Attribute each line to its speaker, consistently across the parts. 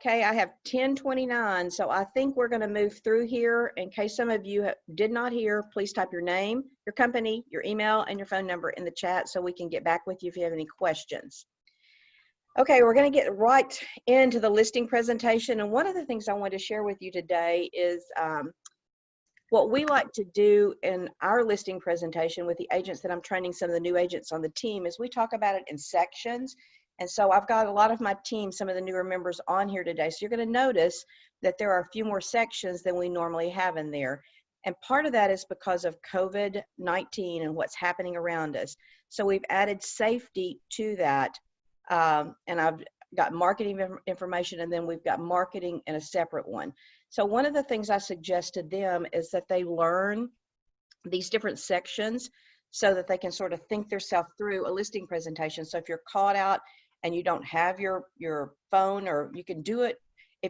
Speaker 1: Okay, I have 10:29, so I think we're going to move through here. In case some of you did not hear, please type your name, your company, your email, and your phone number in the chat so we can get back with you if you have any questions. Okay, we're going to get right into the listing presentation, and one of the things I want to share with you today is what we like to do in our listing presentation with the agents that I'm training, some of the new agents on the team, is we talk about it in sections. And so I've got a lot of my team, some of the newer members on here today. So you're going to notice that there are a few more sections than we normally have in there. And part of that is because of COVID-19 and what's happening around us. So we've added safety to that. And I've got marketing information, and then we've got marketing in a separate one. So one of the things I suggest to them is that they learn these different sections so that they can sort of think themselves through a listing presentation. So if you're caught out and you don't have your phone, or you can do it,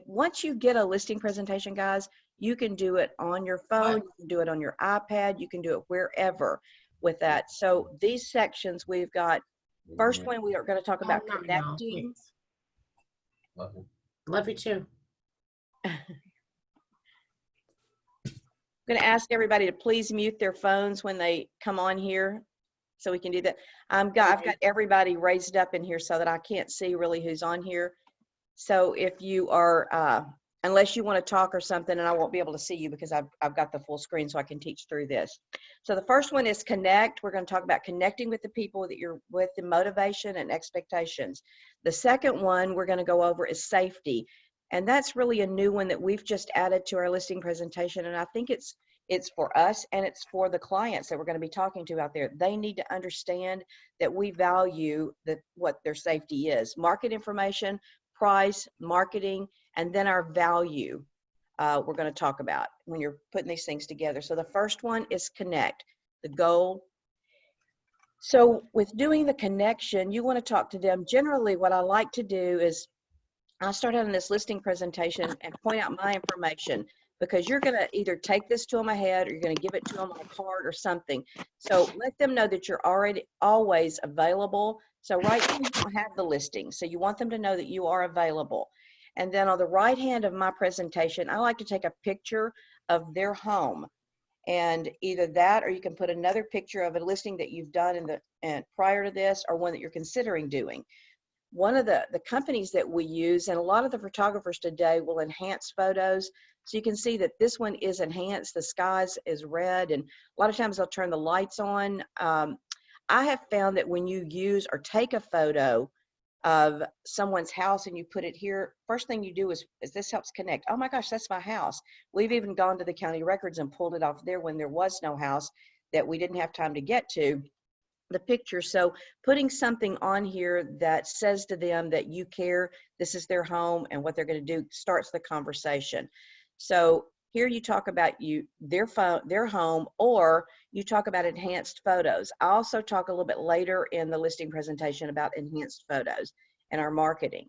Speaker 1: once you get a listing presentation, guys, you can do it on your phone, you can do it on your iPad, you can do it wherever with that. So these sections we've got, first one, we are going to talk about connecting.
Speaker 2: Love you.
Speaker 3: Love you too.
Speaker 1: I'm going to ask everybody to please mute their phones when they come on here so we can do that. I've got everybody raised up in here so that I can't see really who's on here. So if you are, unless you want to talk or something, and I won't be able to see you because I've got the full screen so I can teach through this. So the first one is connect. We're going to talk about connecting with the people that you're with, the motivation and expectations. The second one we're going to go over is safety. And that's really a new one that we've just added to our listing presentation. And I think it's for us and it's for the clients that we're going to be talking to out there. They need to understand that we value what their safety is. Market information, price, marketing, and then our value we're going to talk about when you're putting these things together. So the first one is connect, the goal. So with doing the connection, you want to talk to them. Generally, what I like to do is I'll start out in this listing presentation and point out my information, because you're going to either take this to them ahead or you're going to give it to them on a card or something. So let them know that you're always available. So right now you don't have the listing, so you want them to know that you are available. And then on the right hand of my presentation, I like to take a picture of their home, and either that or you can put another picture of a listing that you've done prior to this, or one that you're considering doing. One of the companies that we use, and a lot of the photographers today will enhance photos. So you can see that this one is enhanced. The skies is red, and a lot of times they'll turn the lights on. I have found that when you use or take a photo of someone's house and you put it here, first thing you do is this helps connect. Oh my gosh, that's my house. We've even gone to the county records and pulled it off there when there was no house that we didn't have time to get to the picture. So putting something on here that says to them that you care, this is their home, and what they're going to do starts the conversation. So here you talk about their home, or you talk about enhanced photos. I also talk a little bit later in the listing presentation about enhanced photos and our marketing.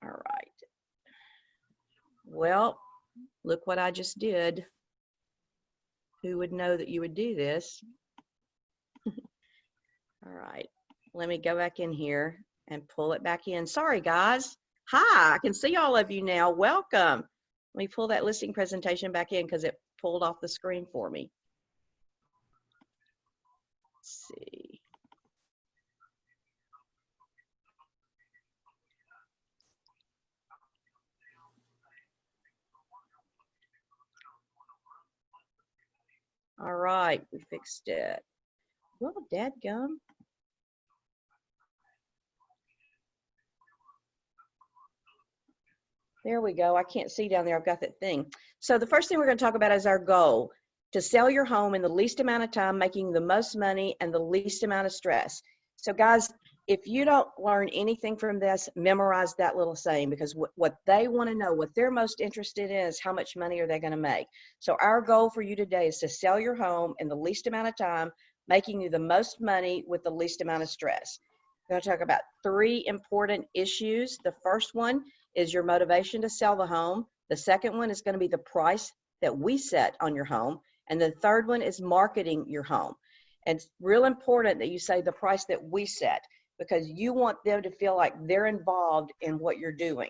Speaker 1: All right. Well, look what I just did. Who would know that you would do this? All right, let me go back in here and pull it back in. Sorry, guys. Hi, I can see all of you now. Welcome. Let me pull that listing presentation back in because it pulled off the screen for me. Let's see. All right, we fixed it. Well, dadgum. There we go. I can't see down there. I've got that thing. So the first thing we're going to talk about is our goal: to sell your home in the least amount of time, making the most money and the least amount of stress. So guys, if you don't learn anything from this, memorize that little saying, because what they want to know, what they're most interested in, is how much money are they going to make. So our goal for you today is to sell your home in the least amount of time, making you the most money with the least amount of stress. We're going to talk about 3 important issues. The first one is your motivation to sell the home. The second one is going to be the price that we set on your home. And the third one is marketing your home. And it's real important that you say the price that we set. because you want them to feel like they're involved in what you're doing.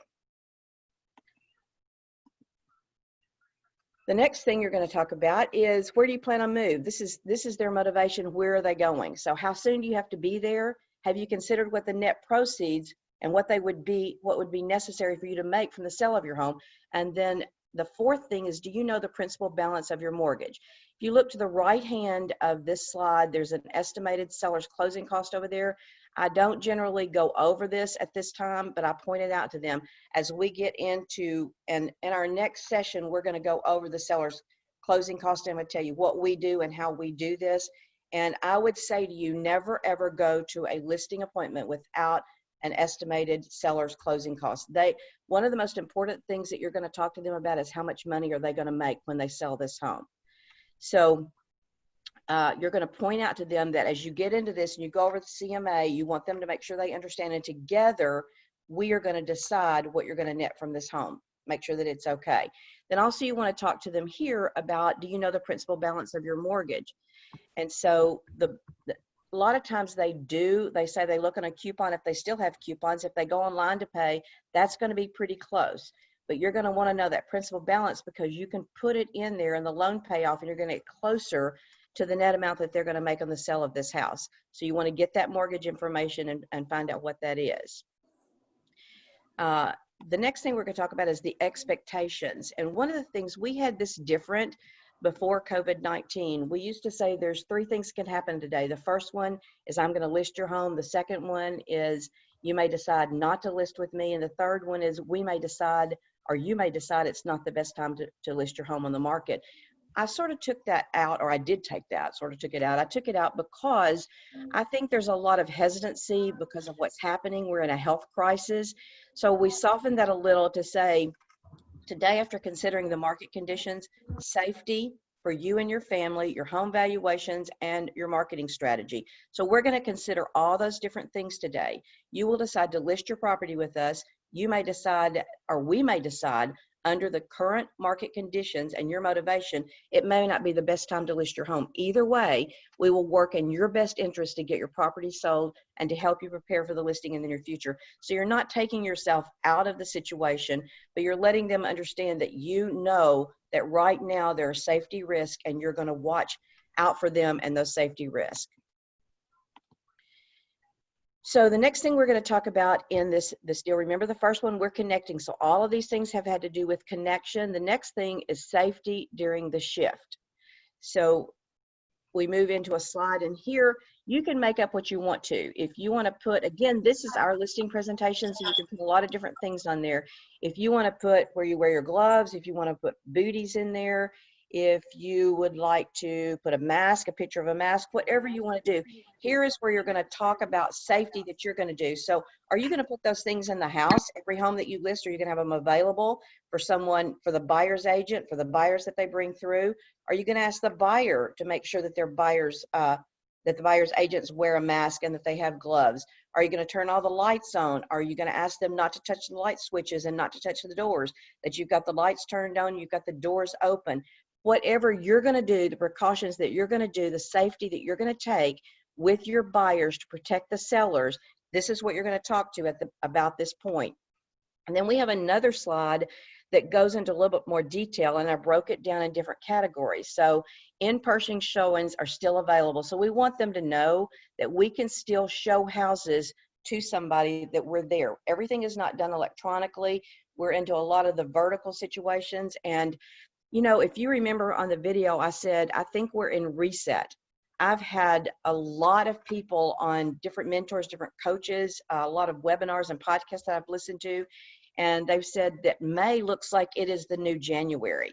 Speaker 1: The next thing you're going to talk about is, where do you plan on move? This is their motivation. Where are they going? So how soon do you have to be there? Have you considered what the net proceeds and what would be necessary for you to make from the sale of your home? And then the fourth thing is, do you know the principal balance of your mortgage? If you look to the right hand of this slide, there's an estimated seller's closing cost over there. I don't generally go over this at this time, but I pointed out to them as we get into, and in our next session, we're going to go over the seller's closing cost. I'm going to tell you what we do and how we do this. And I would say to you, never ever go to a listing appointment without an estimated seller's closing cost. One of the most important things that you're going to talk to them about is how much money are they going to make when they sell this home. So you're going to point out to them that as you get into this and you go over the CMA, you want them to make sure they understand, and together we are going to decide what you're going to net from this home. Make sure that it's okay. Then also you want to talk to them here about, do you know the principal balance of your mortgage? And so a lot of times they say they look on a coupon if they still have coupons. If they go online to pay, that's going to be pretty close. But you're going to want to know that principal balance, because you can put it in there in the loan payoff and you're going to get closer to the net amount that they're going to make on the sale of this house. So you want to get that mortgage information and find out what that is. The next thing we're going to talk about is the expectations. And one of the things, we had this different before COVID-19. We used to say there's 3 things can happen today. The first one is, I'm going to list your home. The second one is, you may decide not to list with me. And the third one is, we may decide, or you may decide, it's not the best time to list your home on the market. I sort of took that out, or I did take that, sort of took it out. I took it out because I think there's a lot of hesitancy because of what's happening. We're in a health crisis. So we softened that a little to say, today, after considering the market conditions, safety for you and your family, your home valuations, and your marketing strategy. So we're going to consider all those different things today. You will decide to list your property with us. You may decide, or we may decide, under the current market conditions and your motivation, it may not be the best time to list your home. Either way, we will work in your best interest to get your property sold and to help you prepare for the listing in the near future. So you're not taking yourself out of the situation, but you're letting them understand that you know that right now there are safety risks and you're going to watch out for them and those safety risks. So the next thing we're going to talk about in this deal, remember the first one, we're connecting. So all of these things have had to do with connection. The next thing is safety during the shift. So we move into a slide, and here you can make up what you want to. If you want to put, again, this is our listing presentation, so you can put a lot of different things on there. If you want to put where you wear your gloves, if you want to put booties in there, if you would like to put a mask, a picture of a mask, whatever you want to do. Here is where you're going to talk about safety that you're going to do. So are you going to put those things in the house, every home that you list, or are you going to have them available for someone, for the buyer's agent, for the buyers that they bring through? Are you going to ask the buyer to make sure that their buyers, that the buyer's agents wear a mask and that they have gloves? Are you going to turn all the lights on? Are you going to ask them not to touch the light switches and not to touch the doors, that you've got the lights turned on, you've got the doors open? Whatever you're going to do, the precautions that you're going to do, the safety that you're going to take with your buyers to protect the sellers, this is what you're going to talk to about this point. And then we have another slide that goes into a little bit more detail, and I broke it down in different categories. So in-person showings are still available. So we want them to know that we can still show houses to somebody, that we're there. Everything is not done electronically. We're into a lot of the vertical situations. And you know, if you remember on the video, I said, I think we're in reset. I've had a lot of people on different mentors, different coaches, a lot of webinars and podcasts that I've listened to, and they've said that May looks like it is the new January.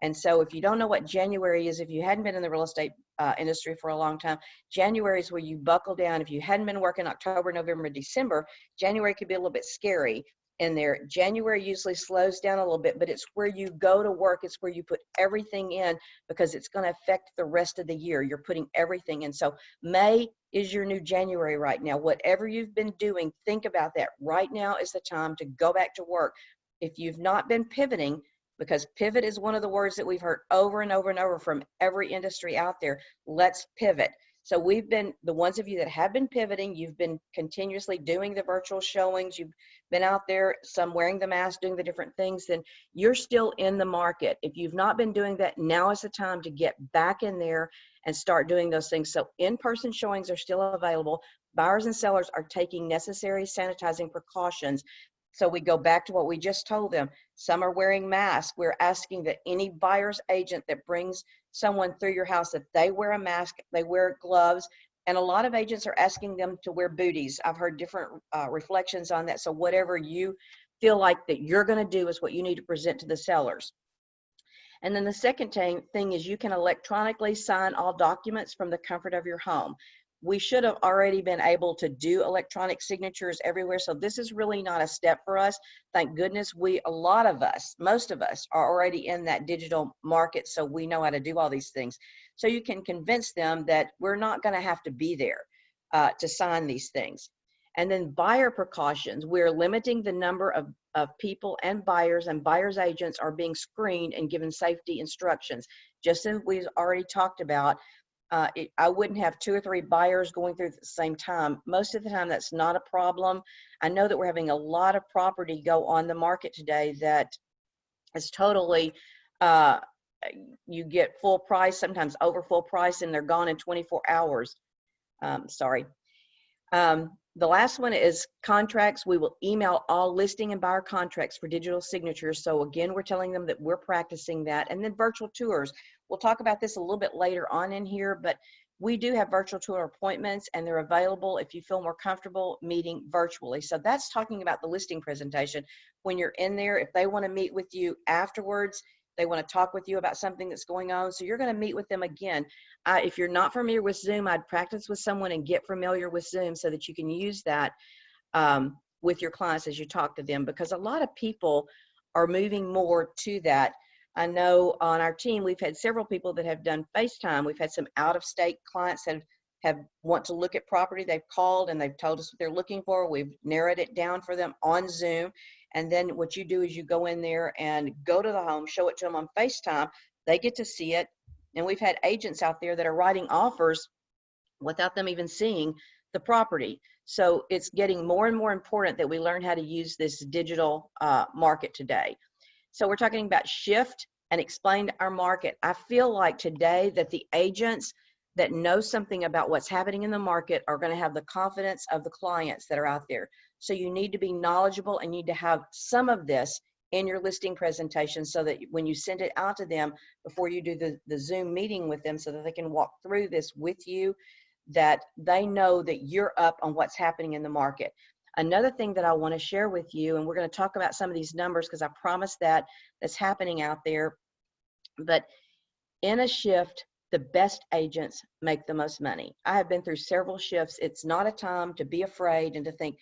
Speaker 1: And so if you don't know what January is, if you hadn't been in the real estate industry for a long time, January is where you buckle down. If you hadn't been working October, November, December, January could be a little bit scary in there. January usually slows down a little bit, but it's where you go to work. It's where you put everything in, because it's going to affect the rest of the year. You're putting everything in. So May is your new January right now. Whatever you've been doing, think about that. Right now is the time to go back to work. If you've not been pivoting, because pivot is one of the words that we've heard over and over and over from every industry out there, let's pivot. So we've been, the ones of you that have been pivoting, you've been continuously doing the virtual showings, you've been out there, some wearing the mask, doing the different things, then you're still in the market. If you've not been doing that, now is the time to get back in there and start doing those things. So in-person showings are still available. Buyers and sellers are taking necessary sanitizing precautions. So we go back to what we just told them. Some are wearing masks. We're asking that any buyer's agent that brings someone through your house, that they wear a mask, they wear gloves, and a lot of agents are asking them to wear booties. I've heard different reflections on that. So whatever you feel like that you're going to do is what you need to present to the sellers. And then the second thing is you can electronically sign all documents from the comfort of your home. We should have already been able to do electronic signatures everywhere. So this is really not a step for us. Thank goodness a lot of us, most of us are already in that digital market. So we know how to do all these things. So you can convince them that we're not going to have to be there to sign these things. And then buyer precautions. We're limiting the number of people and buyers agents are being screened and given safety instructions. Just as we've already talked about, I wouldn't have 2 or 3 buyers going through at the same time. Most of the time, that's not a problem. I know that we're having a lot of property go on the market today that is totally, you get full price, sometimes over full price, and they're gone in 24 hours. Sorry. The last one is contracts. We will email all listing and buyer contracts for digital signatures. So again, we're telling them that we're practicing that. And then virtual tours. We'll talk about this a little bit later on in here, but we do have virtual tour appointments and they're available if you feel more comfortable meeting virtually. So that's talking about the listing presentation. When you're in there, if they want to meet with you afterwards, they want to talk with you about something that's going on. So you're going to meet with them again. If you're not familiar with Zoom, I'd practice with someone and get familiar with Zoom so that you can use that with your clients as you talk to them, because a lot of people are moving more to that. I know on our team, we've had several people that have done FaceTime. We've had some out-of-state clients that have want to look at property. They've called and they've told us what they're looking for. We've narrowed it down for them on Zoom. And then what you do is you go in there and go to the home, show it to them on FaceTime. They get to see it. And we've had agents out there that are writing offers without them even seeing the property. So it's getting more and more important that we learn how to use this digital market today. So we're talking about shift and explain our market. I feel like today that the agents that know something about what's happening in the market are going to have the confidence of the clients that are out there. So you need to be knowledgeable and need to have some of this in your listing presentation so that when you send it out to them before you do the Zoom meeting with them, so that they can walk through this with you, that they know that you're up on what's happening in the market. Another thing that I want to share with you, and we're going to talk about some of these numbers because I promise that's happening out there, but in a shift, the best agents make the most money. I have been through several shifts. It's not a time to be afraid and to think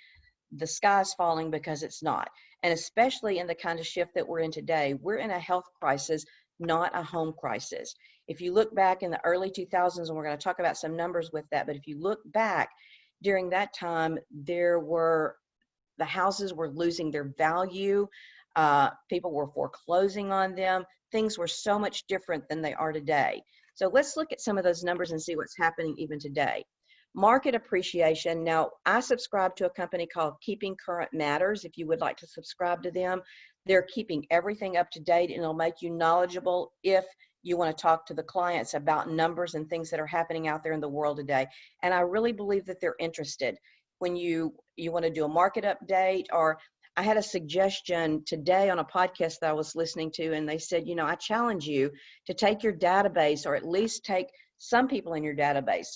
Speaker 1: the sky's falling, because it's not. And especially in the kind of shift that we're in today, we're in a health crisis, not a home crisis. If you look back in the early 2000s, and we're going to talk about some numbers with that, but if you look back during that time, the houses were losing their value. People were foreclosing on them. Things were so much different than they are today. So let's look at some of those numbers and see what's happening even today. Market appreciation. Now, I subscribe to a company called Keeping Current Matters. If you would like to subscribe to them, they're keeping everything up to date, and it'll make you knowledgeable if you want to talk to the clients about numbers and things that are happening out there in the world today. And I really believe that they're interested. When you want to do a market update, or I had a suggestion today on a podcast that I was listening to, and they said, I challenge you to take your database, or at least take some people in your database.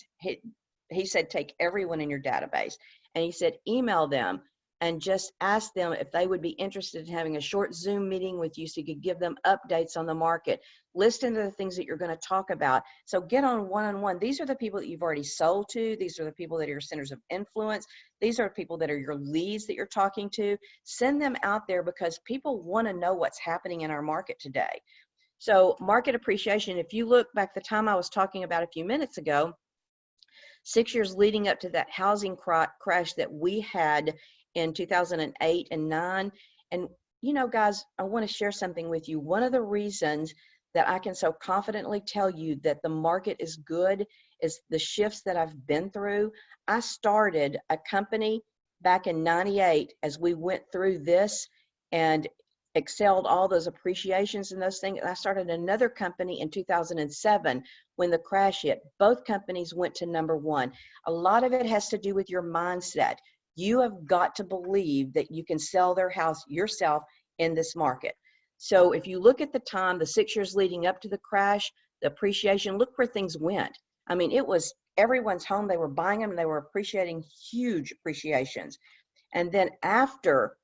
Speaker 1: He said, take everyone in your database. And he said, email them and just ask them if they would be interested in having a short Zoom meeting with you so you could give them updates on the market. Listen to the things that you're going to talk about. So get on one-on-one. These are the people that you've already sold to. These are the people that are your centers of influence. These are people that are your leads that you're talking to. Send them out there, because people want to know what's happening in our market today. So market appreciation, if you look back the time I was talking about a few minutes ago, 6 years leading up to that housing crash that we had in 2008 and 9. And, guys, I want to share something with you. One of the reasons that I can so confidently tell you that the market is good is the shifts that I've been through. I started a company back in 98 as we went through this and excelled all those appreciations and those things. And I started another company in 2007 when the crash hit. Both companies went to #1. A lot of it has to do with your mindset. You have got to believe that you can sell their house yourself in this market. So if you look at the time, the 6 years leading up to the crash, the appreciation, look where things went. I mean, it was everyone's home. They were buying them and they were appreciating huge appreciations. And then after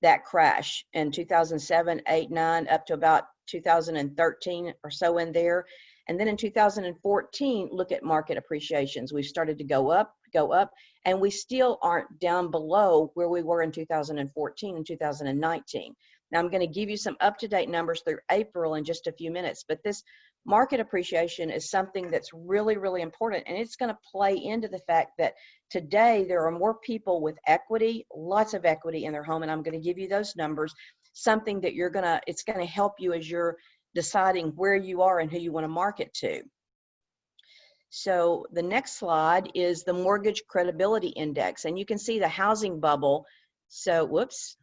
Speaker 1: that crash in 2007, 8, 9, up to about 2013 or so in there. And then in 2014, look at market appreciations. We've started to go up, and we still aren't down below where we were in 2014 and 2019. Now, I'm going to give you some up-to-date numbers through April in just a few minutes, but this market appreciation is something that's really, really important, and it's going to play into the fact that today there are more people with equity, lots of equity in their home, and I'm going to give you those numbers, something that it's going to help you as you're deciding where you are and who you want to market to. So the next slide is the Mortgage Credibility Index, and you can see the housing bubble. So, whoops,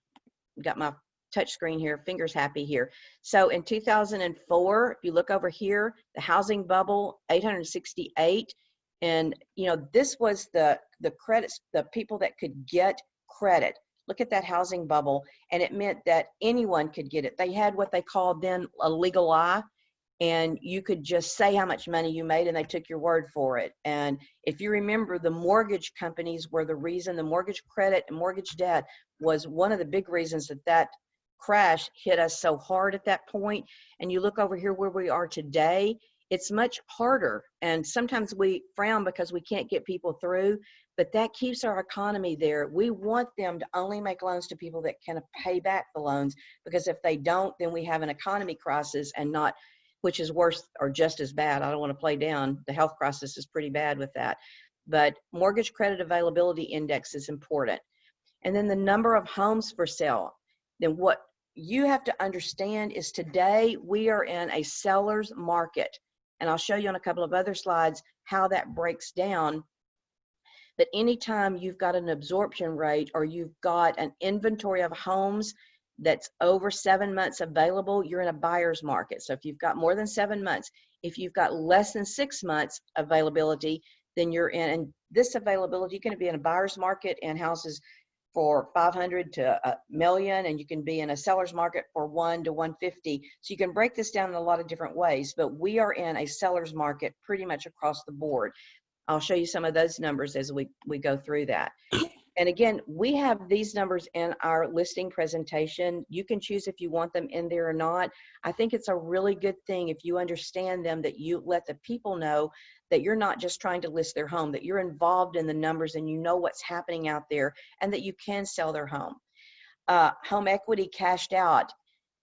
Speaker 1: got my touch screen here, fingers happy here. So in 2004, if you look over here, the housing bubble, 868. And, you know, this was the credits, the people that could get credit. Look at that housing bubble. And it meant that anyone could get it. They had what they called then a legal eye. And you could just say how much money you made and they took your word for it. And if you remember, the mortgage companies were the reason, the mortgage credit and mortgage debt was one of the big reasons that crash hit us so hard at that point. And you look over here where we are today, it's much harder. And sometimes we frown because we can't get people through, but that keeps our economy there. We want them to only make loans to people that can pay back the loans, because if they don't, then we have an economy crisis, and not, which is worse or just as bad. I don't want to play down. The health crisis is pretty bad with that. But mortgage credit availability index is important. And then the number of homes for sale. Then what you have to understand is today we are in a seller's market. And I'll show you on a couple of other slides how that breaks down. But anytime you've got an absorption rate or you've got an inventory of homes that's over 7 months available, you're in a buyer's market. So if you've got more than 7 months, if you've got less than 6 months availability, then you're in, and this availability, you're going to be in a buyer's market and houses for 500 to a million, and you can be in a seller's market for 1 to 150. So you can break this down in a lot of different ways, but we are in a seller's market pretty much across the board. I'll show you some of those numbers as we go through that. And again, we have these numbers in our listing presentation. You can choose if you want them in there or not. I think it's a really good thing if you understand them, that you let the people know that you're not just trying to list their home, that you're involved in the numbers and you know what's happening out there, and that you can sell their home. Home equity cashed out.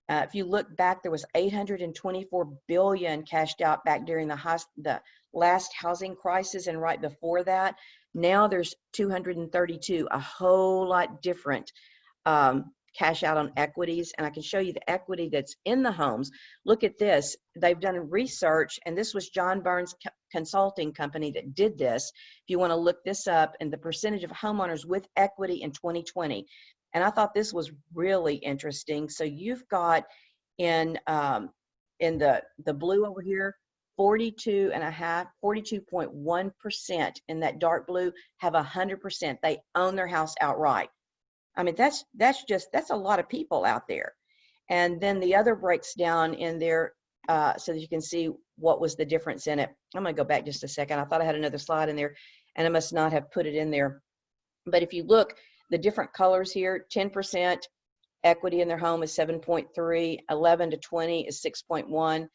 Speaker 1: If you look back, there was $824 billion cashed out back during the last housing crisis and right before that. Now there's 232, a whole lot different cash out on equities. And I can show you the equity that's in the homes. Look at this. They've done research, and this was John Burns Consulting Company that did this. If you want to look this up, and the percentage of homeowners with equity in 2020. And I thought this was really interesting. So you've got in the blue over here, 42.1% in that dark blue have 100%. They own their house outright. I mean, that's a lot of people out there. And then the other breaks down in there so that you can see what was the difference in it. I'm going to go back just a second. I thought I had another slide in there, and I must not have put it in there. But if you look, the different colors here, 10% equity in their home is 7.3, 11 to 20 is 6.1.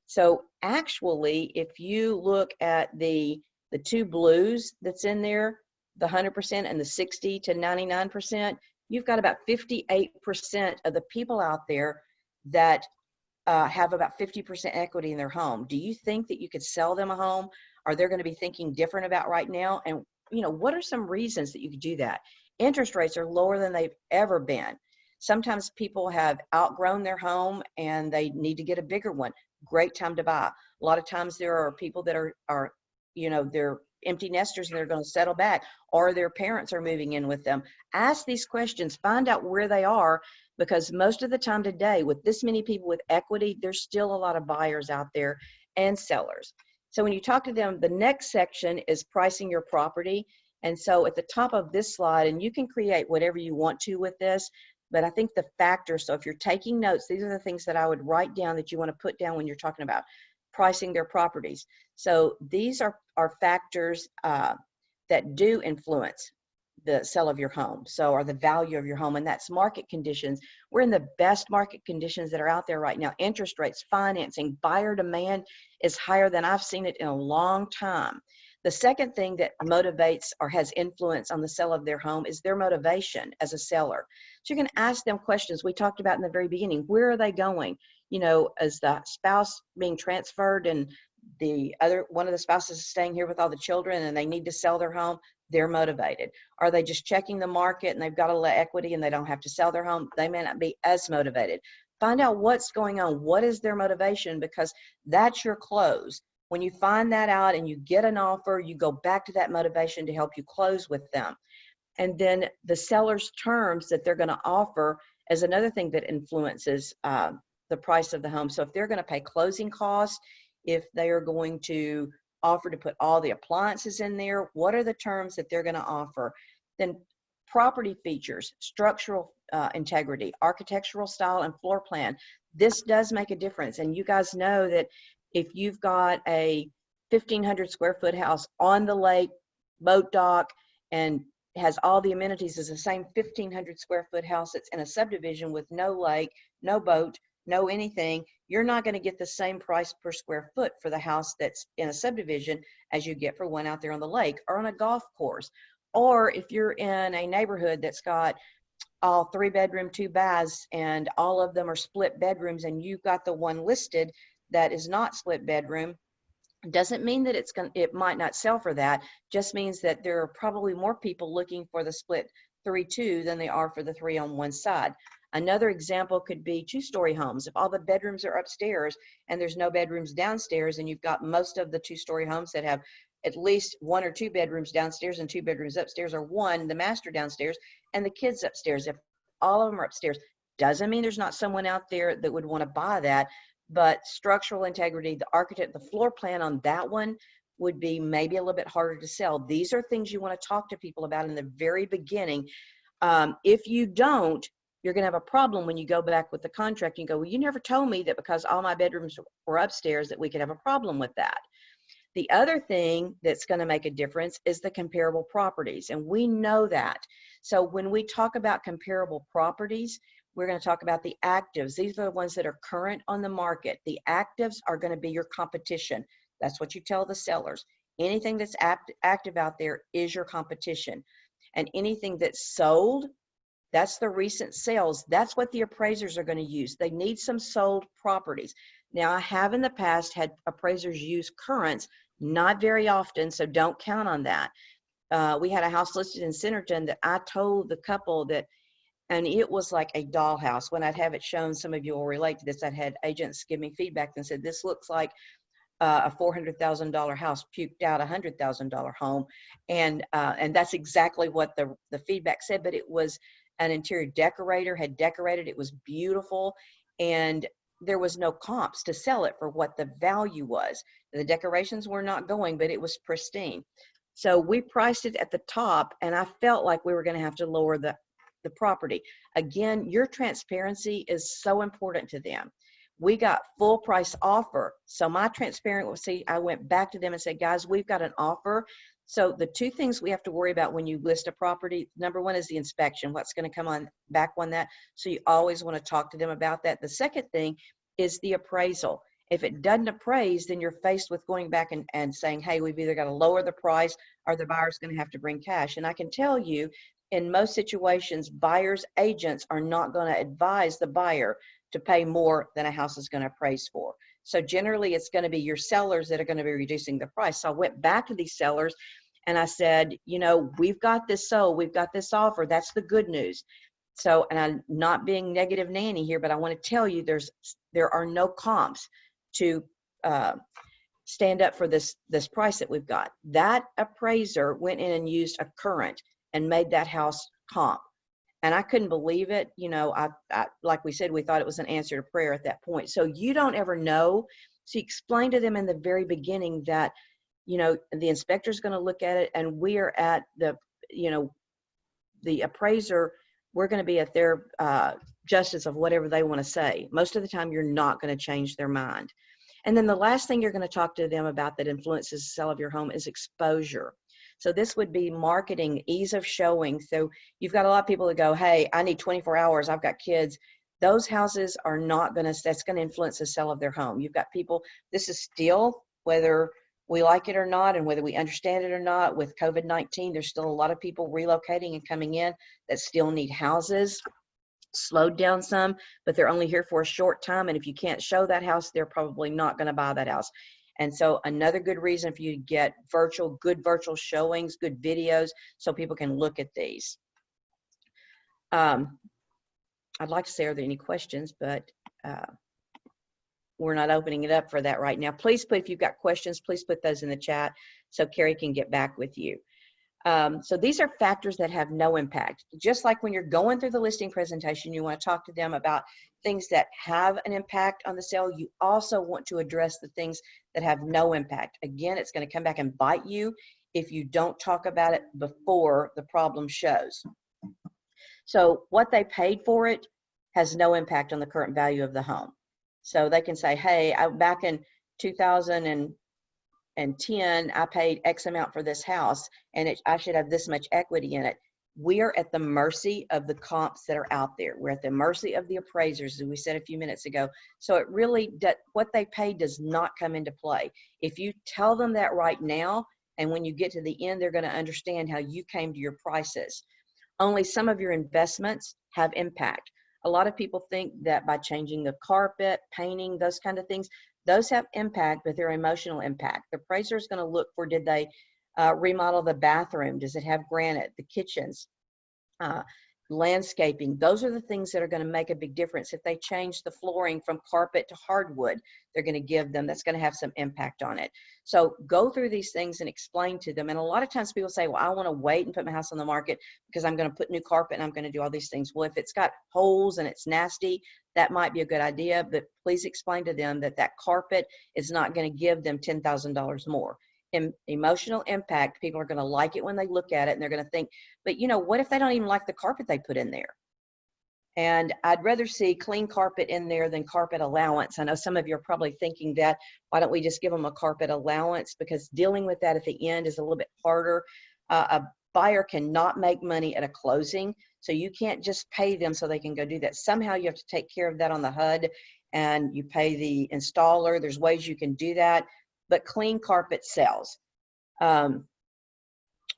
Speaker 1: So actually, if you look at the two blues that's in there, the 100% and the 60 to 99%, you've got about 58% of the people out there that have about 50% equity in their home. Do you think that you could sell them a home? Are they going to be thinking different about right now? And, you know, what are some reasons that you could do that? Interest rates are lower than they've ever been. Sometimes people have outgrown their home and they need to get a bigger one. great time to buy. A lot of times there are people that are they're empty nesters and they're going to settle back, or their parents are moving in with them. Ask these questions, find out where they are, because most of the time today, with this many people with equity, there's still a lot of buyers out there and sellers. So when you talk to them, the next section is pricing your property. And so at the top of this slide, and you can create whatever you want to with this, but I think the factors, so if you're taking notes, these are the things that I would write down that you want to put down when you're talking about pricing their properties. So these are factors that do influence the sale of your home, so, or the value of your home, and that's market conditions. We're in the best market conditions that are out there right now. Interest rates, financing, buyer demand is higher than I've seen it in a long time. The second thing that motivates or has influence on the sale of their home is their motivation as a seller. So you can ask them questions we talked about in the very beginning. Where are they going? Is the spouse being transferred and one of the spouses is staying here with all the children and they need to sell their home? They're motivated. Are they just checking the market and they've got a little equity and they don't have to sell their home? They may not be as motivated. Find out what's going on. What is their motivation? Because that's your close. When you find that out and you get an offer, you go back to that motivation to help you close with them. And then the seller's terms that they're going to offer is another thing that influences the price of the home. So if they're going to pay closing costs, if they are going to offer to put all the appliances in there, what are the terms that they're going to offer? Then property features, structural integrity, architectural style, and floor plan. This does make a difference. And you guys know that if you've got a 1,500 square foot house on the lake, boat dock, and has all the amenities as the same 1,500 square foot house that's in a subdivision with no lake, no boat, no anything, you're not going to get the same price per square foot for the house that's in a subdivision as you get for one out there on the lake or on a golf course. Or if you're in a neighborhood that's got all 3-bedroom, 2 baths, and all of them are split bedrooms, and you've got the one listed that is not split bedroom, doesn't mean that it might not sell for that. Just means that there are probably more people looking for the split 3-2 than they are for the 3 on one side. Another example could be 2-story homes. If all the bedrooms are upstairs and there's no bedrooms downstairs, and you've got most of the 2-story homes that have at least 1 or 2 bedrooms downstairs and 2 bedrooms upstairs, or one, the master downstairs and the kids upstairs. If all of them are upstairs, doesn't mean there's not someone out there that would want to buy that. But structural integrity, the architect, the floor plan on that one would be maybe a little bit harder to sell. These are things you want to talk to people about in the very beginning. If you don't, you're going to have a problem when you go back with the contract and go, well, you never told me that because all my bedrooms were upstairs that we could have a problem with that. The other thing that's going to make a difference is the comparable properties. And we know that. So when we talk about comparable properties, we're going to talk about the actives. These are the ones that are current on the market. The actives are going to be your competition. That's what you tell the sellers. Anything that's active out there is your competition. And anything that's sold, that's the recent sales. That's what the appraisers are going to use. They need some sold properties. Now, I have in the past had appraisers use currents, not very often, so don't count on that. We had a house listed in Centerton that I told the couple that, and it was like a dollhouse. When I'd have it shown, some of you will relate to this, I'd had agents give me feedback and said, this looks like a $400,000 house puked out $100,000 home. And that's exactly what the feedback said, but it was an interior decorator had decorated. It was beautiful. And there was no comps to sell it for what the value was. The decorations were not going, but it was pristine. So we priced it at the top, and I felt like we were going to have to lower the property. Again, your transparency is so important to them. We got full price offer. So my transparency, I went back to them and said, guys, we've got an offer. So the two things we have to worry about when you list a property, number one is the inspection, what's going to come on back on that. So you always want to talk to them about that. The second thing is the appraisal. If it doesn't appraise, then you're faced with going back and saying, hey, we've either got to lower the price or the buyer's going to have to bring cash. And I can tell you, in most situations, buyers' agents are not going to advise the buyer to pay more than a house is going to appraise for. So generally, it's going to be your sellers that are going to be reducing the price. So I went back to these sellers and I said, you know, we've got this sold, we've got this offer. That's the good news. So, and I'm not being negative Nanny here, but I want to tell you there are no comps. to stand up for this price that we've got. That appraiser went in and used a current and made that house comp. And I couldn't believe it. You know, I like we said, we thought it was an answer to prayer at that point. So you don't ever know. So you explain to them in the very beginning that, you know, the inspector's going to look at it, and we are at the, you know, the appraiser, we're going to be at their justice of whatever they want to say. Most of the time, you're not going to change their mind. And then the last thing you're going to talk to them about that influences the sale of your home is exposure. So this would be marketing, ease of showing. So you've got a lot of people that go, hey, I need 24 hours. I've got kids. Those houses are not going to, that's going to influence the sale of their home. You've got people, this is still, whether we like it or not, and whether we understand it or not, with COVID-19, there's still a lot of people relocating and coming in that still need houses. Slowed down some, but they're only here for a short time. And if you can't show that house, they're probably not going to buy that house. And so another good reason for you to get good virtual showings, good videos, so people can look at these. I'd like to say, are there any questions, but we're not opening it up for that right now. Please put, if you've got questions, please put those in the chat so Carrie can get back with you. So these are factors that have no impact. Just like when you're going through the listing presentation, you want to talk to them about things that have an impact on the sale. You also want to address the things that have no impact. Again, it's going to come back and bite you if you don't talk about it before the problem shows. So what they paid for it has no impact on the current value of the home. So they can say, hey, back in 2010, I paid X amount for this house, and I should have this much equity in it. We are at the mercy of the comps that are out there. We're at the mercy of the appraisers, as we said a few minutes ago. So it really, what they pay does not come into play. If you tell them that right now, and when you get to the end, they're going to understand how you came to your prices. Only some of your investments have impact. A lot of people think that by changing the carpet, painting, those kind of things, those have impact, but they're emotional impact. The appraiser is going to look for, did they remodel the bathroom? Does it have granite? The kitchens, landscaping. Those are the things that are going to make a big difference. If they change the flooring from carpet to hardwood, they're going to give them, that's going to have some impact on it. So go through these things and explain to them. And a lot of times people say, well, I want to wait and put my house on the market because I'm going to put new carpet and I'm going to do all these things. Well, if it's got holes and it's nasty, that might be a good idea, but please explain to them that that carpet is not going to give them $10,000 more. Emotional impact, people are going to like it when they look at it, and they're going to think, but you know, what if they don't even like the carpet they put in there? And I'd rather see clean carpet in there than carpet allowance. I know some of you are probably thinking that, why don't we just give them a carpet allowance? Because dealing with that at the end is a little bit harder. A buyer cannot make money at a closing, so you can't just pay them so they can go do that. Somehow you have to take care of that on the HUD, and you pay the installer. There's ways you can do that, but clean carpet sells.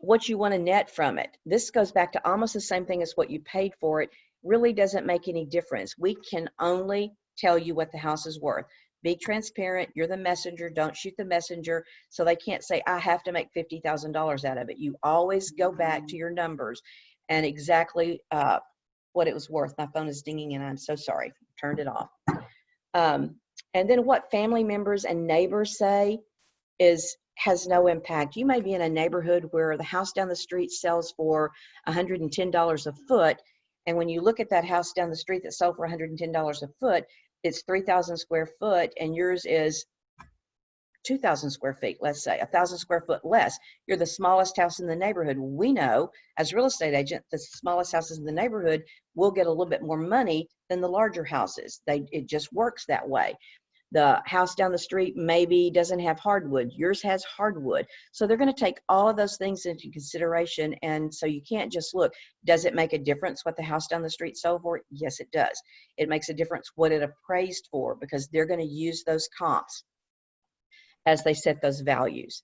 Speaker 1: What you want to net from it. This goes back to almost the same thing as what you paid for it. Really doesn't make any difference. We can only tell you what the house is worth. Be transparent. You're the messenger. Don't shoot the messenger. So they can't say, I have to make $50,000 out of it. You always go back to your numbers and exactly what it was worth. My phone is dinging and I'm so sorry. Turned it off. And then what family members and neighbors say has no impact. You may be in a neighborhood where the house down the street sells for $110 a foot. And when you look at that house down the street that sold for $110 a foot, it's 3,000 square foot and yours is 2,000 square feet, let's say, 1,000 square foot less. You're the smallest house in the neighborhood. We know as a real estate agent, the smallest houses in the neighborhood will get a little bit more money than the larger houses. It just works that way. The house down the street maybe doesn't have hardwood. Yours has hardwood. So they're going to take all of those things into consideration. And so you can't just look, does it make a difference what the house down the street sold for? Yes, it does. It makes a difference what it appraised for, because they're going to use those comps as they set those values.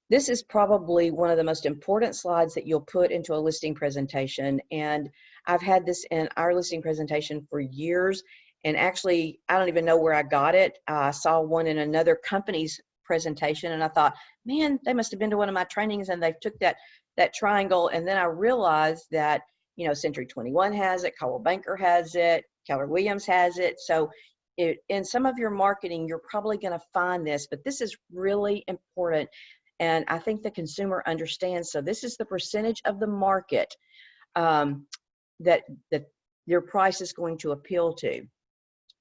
Speaker 1: This is probably one of the most important slides that you'll put into a listing presentation. And I've had this in our listing presentation for years. And actually, I don't even know where I got it. I saw one in another company's presentation and I thought, man, they must have been to one of my trainings and they took that triangle. And then I realized that, you know, Century 21 has it, Coldwell Banker has it, Keller Williams has it. So in some of your marketing, you're probably going to find this, but this is really important. And I think the consumer understands. So this is the percentage of the market that your price is going to appeal to.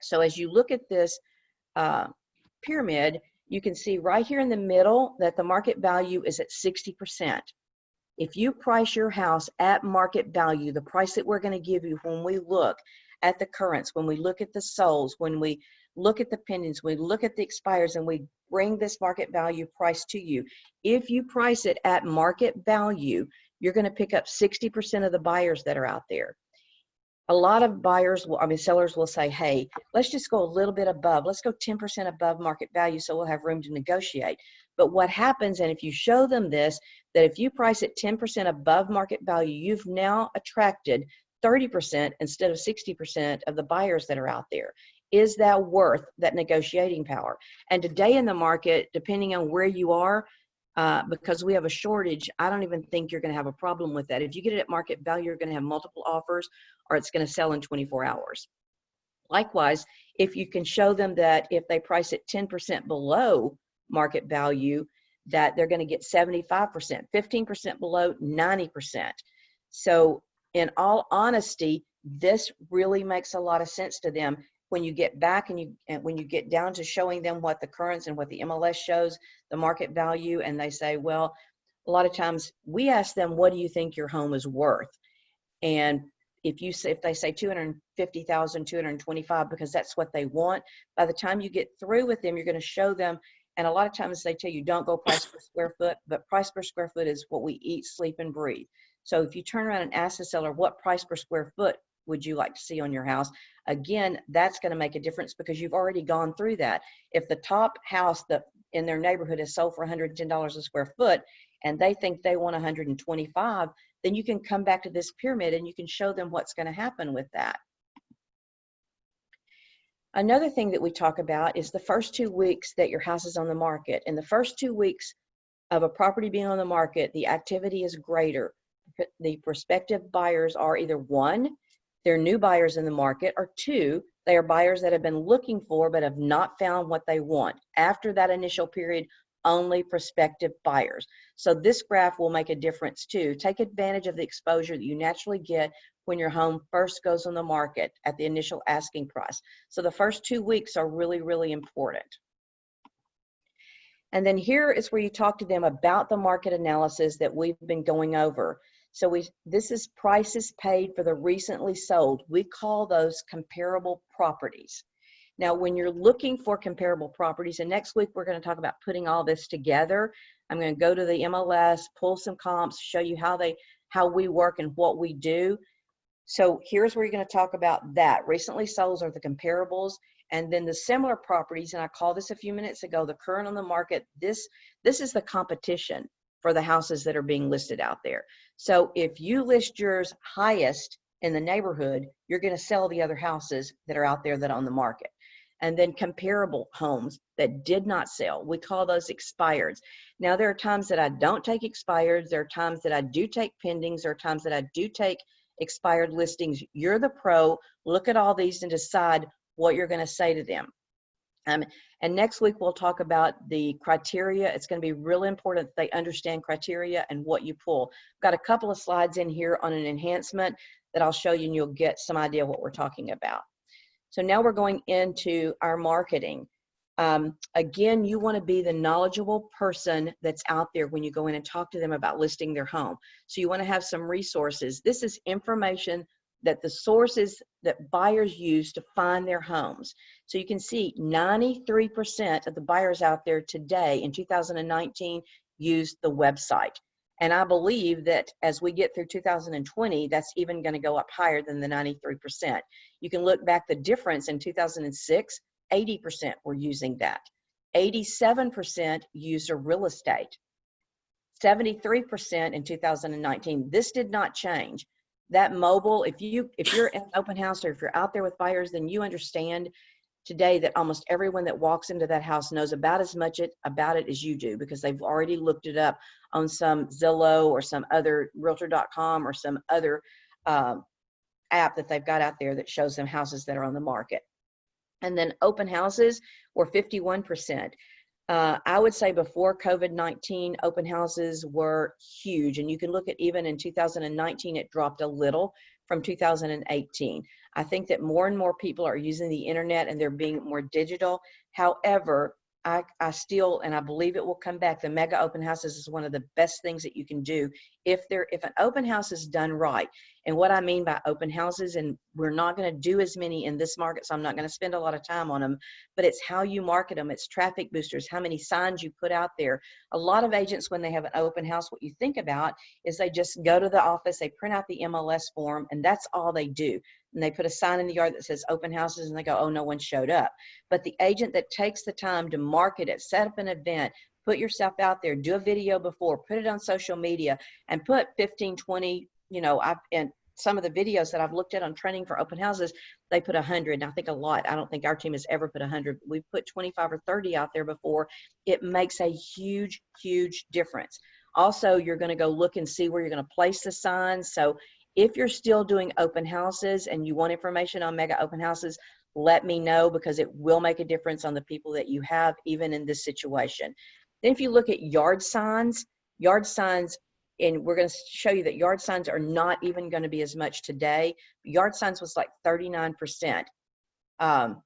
Speaker 1: So as you look at this pyramid, you can see right here in the middle that the market value is at 60%. If you price your house at market value, the price that we're going to give you when we look at the currents, when we look at the solds, when we look at the pendings, we look at the expires, and we bring this market value price to you. If you price it at market value, you're going to pick up 60% of the buyers that are out there. A lot of sellers will say, hey, let's just go a little bit above. Let's go 10% above market value so we'll have room to negotiate. But what happens, and if you show them this, that if you price it 10% above market value, you've now attracted 30% instead of 60% of the buyers that are out there. Is that worth that negotiating power? And today in the market, depending on where you are, because we have a shortage, I don't even think you're going to have a problem with that. If you get it at market value, you're going to have multiple offers, or it's going to sell in 24 hours. Likewise, if you can show them that if they price it 10% below market value, that they're going to get 75%, 15% below, 90%. So in all honesty, this really makes a lot of sense to them. When you get back and when you get down to showing them what the currents and what the MLS shows, the market value, and they say, well, a lot of times we ask them, what do you think your home is worth? And if they say 250,000, 225, because that's what they want, by the time you get through with them, you're going to show them. And a lot of times they tell you, don't go price per square foot, but price per square foot is what we eat, sleep, and breathe. So if you turn around and ask the seller, what price per square foot would you like to see on your house? Again, that's going to make a difference because you've already gone through that. If the top house that in their neighborhood is sold for $110 a square foot and they think they want 125, then you can come back to this pyramid and you can show them what's going to happen with that. Another thing that we talk about is the first 2 weeks that your house is on the market. In the first 2 weeks of a property being on the market, the activity is greater. The prospective buyers are either 1, they're new buyers in the market, or 2, they are buyers that have been looking for but have not found what they want. After that initial period, only prospective buyers. So this graph will make a difference too. Take advantage of the exposure that you naturally get when your home first goes on the market at the initial asking price. So the first 2 weeks are really, really important. And then here is where you talk to them about the market analysis that we've been going over. So this is prices paid for the recently sold. We call those comparable properties. Now, when you're looking for comparable properties, and next week we're going to talk about putting all this together. I'm going to go to the MLS, pull some comps, show you how we work and what we do. So here's where you're going to talk about that. Recently sold are the comparables, and then the similar properties, and I called this a few minutes ago, the current on the market. This is the competition for the houses that are being listed out there. So if you list yours highest in the neighborhood, you're going to sell the other houses that are out there that are on the market. And then comparable homes that did not sell, we call those expireds. Now, there are times that I don't take expireds. There are times that I do take pendings. There are times that I do take expired listings. You're the pro. Look at all these and decide what you're going to say to them. And next week, we'll talk about the criteria. It's going to be really important that they understand criteria and what you pull. I've got a couple of slides in here on an enhancement that I'll show you, and you'll get some idea what we're talking about. So now we're going into our marketing. Again, you want to be the knowledgeable person that's out there when you go in and talk to them about listing their home. So you want to have some resources. This is information that the sources that buyers use to find their homes. So you can see 93% of the buyers out there today in 2019 used the website. And I believe that as we get through 2020, that's even going to go up higher than the 93%. You can look back the difference in 2006, 80% were using that. 87% used a real estate. 73% in 2019. This did not change. That mobile, if you're in an open house or if you're out there with buyers, then you understand today that almost everyone that walks into that house knows about as much about it as you do, because they've already looked it up on some Zillow or some other Realtor.com or some other app that they've got out there that shows them houses that are on the market. And then open houses were 51%. I would say before COVID-19, open houses were huge. And you can look at even in 2019, it dropped a little from 2018. I think that more and more people are using the internet and they're being more digital. However, I still, and I believe it will come back, the mega open houses is one of the best things that you can do if an open house is done right. And what I mean by open houses, and we're not going to do as many in this market, so I'm not going to spend a lot of time on them, but it's how you market them. It's traffic boosters, how many signs you put out there. A lot of agents, when they have an open house, what you think about is they just go to the office, they print out the MLS form, and that's all they do. And they put a sign in the yard that says open houses, and they go, oh, no one showed up. But the agent that takes the time to market it, set up an event, put yourself out there, do a video before, put it on social media, and put 15, 20, and some of the videos that I've looked at on training for open houses, they put 100, and I think a lot. I don't think our team has ever put 100. We've put 25 or 30 out there before. It makes a huge, huge difference. Also, you're going to go look and see where you're going to place the signs. So if you're still doing open houses and you want information on mega open houses, let me know, because it will make a difference on the people that you have, even in this situation. Then if you look at yard signs, and we're going to show you that yard signs are not even going to be as much today. Yard signs was like 39%. On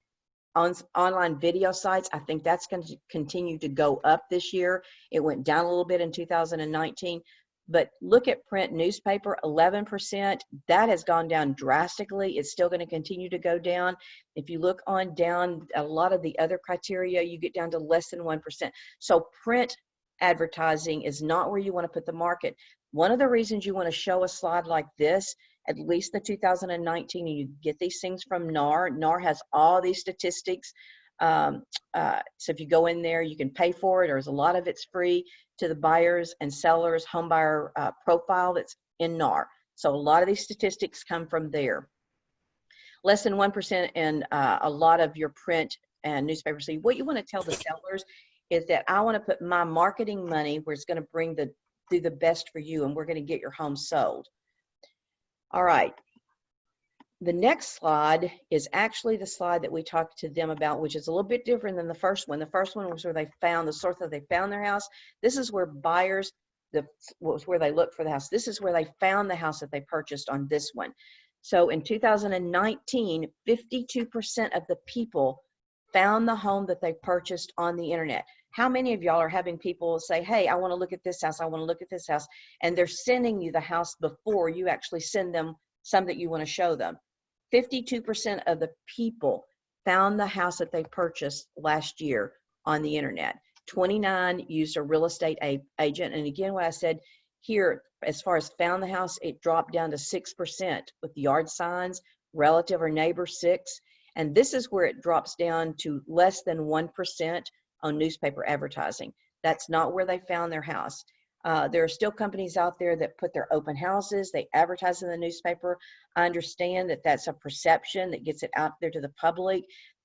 Speaker 1: online video sites, I think that's going to continue to go up this year. It went down a little bit in 2019. But look at print newspaper, 11%. That has gone down drastically. It's still going to continue to go down. If you look on down, a lot of the other criteria, you get down to less than 1%. So print advertising is not where you want to put the market. One of the reasons you want to show a slide like this, at least the 2019, and you get these things from NAR. NAR has all these statistics. So if you go in there, you can pay for it, or a lot of it's free to the buyers and sellers home buyer profile that's in NAR. So a lot of these statistics come from there. Less than 1% in a lot of your print and newspaper. So what you want to tell the sellers is that I want to put my marketing money where it's going to do the best for you, and we're going to get your home sold. All right. The next slide is actually the slide that we talked to them about, which is a little bit different than the first one. The first one was where they found the source that they found their house. This is where buyers, was where they looked for the house. This is where they found the house that they purchased on this one. So in 2019, 52% of the people found the home that they purchased on the internet. How many of y'all are having people say, hey, I want to look at this house, I want to look at this house, and they're sending you the house before you actually send them some that you want to show them? 52% of the people found the house that they purchased last year on the internet. 29 used a real estate agent. And again, what I said here, as far as found the house, it dropped down to 6% with yard signs, relative or neighbor 6. And this is where it drops down to less than 1% on newspaper advertising. That's not where they found their house. There are still companies out there that put their open houses, they advertise in the newspaper. I understand that that's a perception that gets it out there to the public.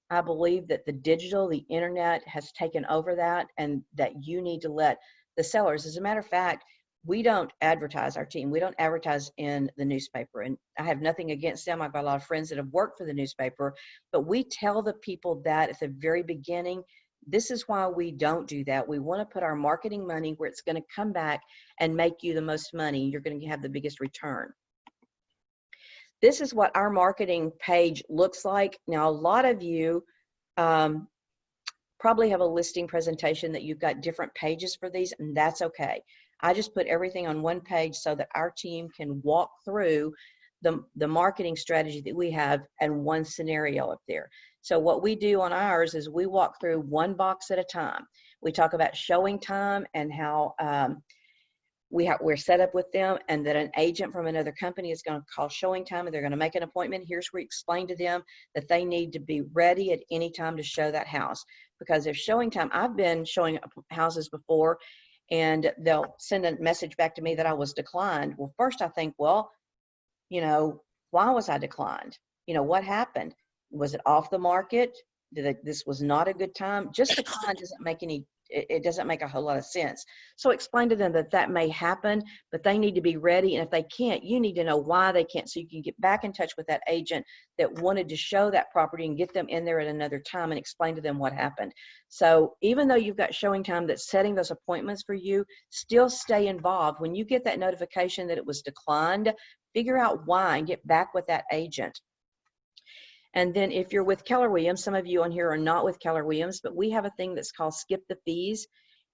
Speaker 1: I believe that the digital, the internet has taken over that, and that you need to let the sellers, as a matter of fact, we don't advertise, our team, we don't advertise in the newspaper. And I have nothing against them. I've got a lot of friends that have worked for the newspaper, but we tell the people that at the very beginning. This is why we don't do that. We want to put our marketing money where it's going to come back and make you the most money. You're going to have the biggest return. This is what our marketing page looks like. Now, a lot of you probably have a listing presentation that you've got different pages for these, and that's okay. I just put everything on one page so that our team can walk through the marketing strategy that we have and one scenario up there. So what we do on ours is we walk through one box at a time. We talk about showing time and how we're set up with them, and that an agent from another company is going to call showing time and they're going to make an appointment. Here's where we explain to them that they need to be ready at any time to show that house, because they're showing time. I've been showing houses before, and they'll send a message back to me that I was declined. Well, first I think, well, why was I declined? What happened? Was it off the market? This was not a good time? Just decline doesn't make any it doesn't make a whole lot of sense. So explain to them that that may happen, but they need to be ready. And if they can't, you need to know why they can't, so you can get back in touch with that agent that wanted to show that property and get them in there at another time and explain to them what happened. So even though you've got showing time that's setting those appointments for you, still stay involved. When you get that notification that it was declined, figure out why and get back with that agent. And then if you're with Keller Williams, some of you on here are not with Keller Williams, but we have a thing that's called Skip the Fees,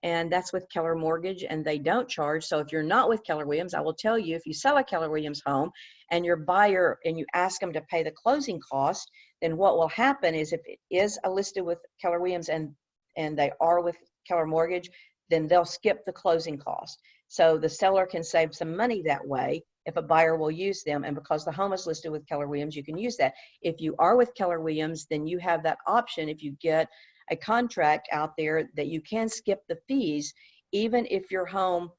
Speaker 1: and that's with Keller Mortgage, and they don't charge. So if you're not with Keller Williams, I will tell you, if you sell a Keller Williams home and your buyer, and you ask them to pay the closing cost, then what will happen is if it is listed with Keller Williams and they are with Keller Mortgage, then they'll skip the closing cost. So the seller can save some money that way if a buyer will use them. And because the home is listed with Keller Williams, you can use that. If you are with Keller Williams, then you have that option. If you get a contract out there, that you can skip the fees, even if your home,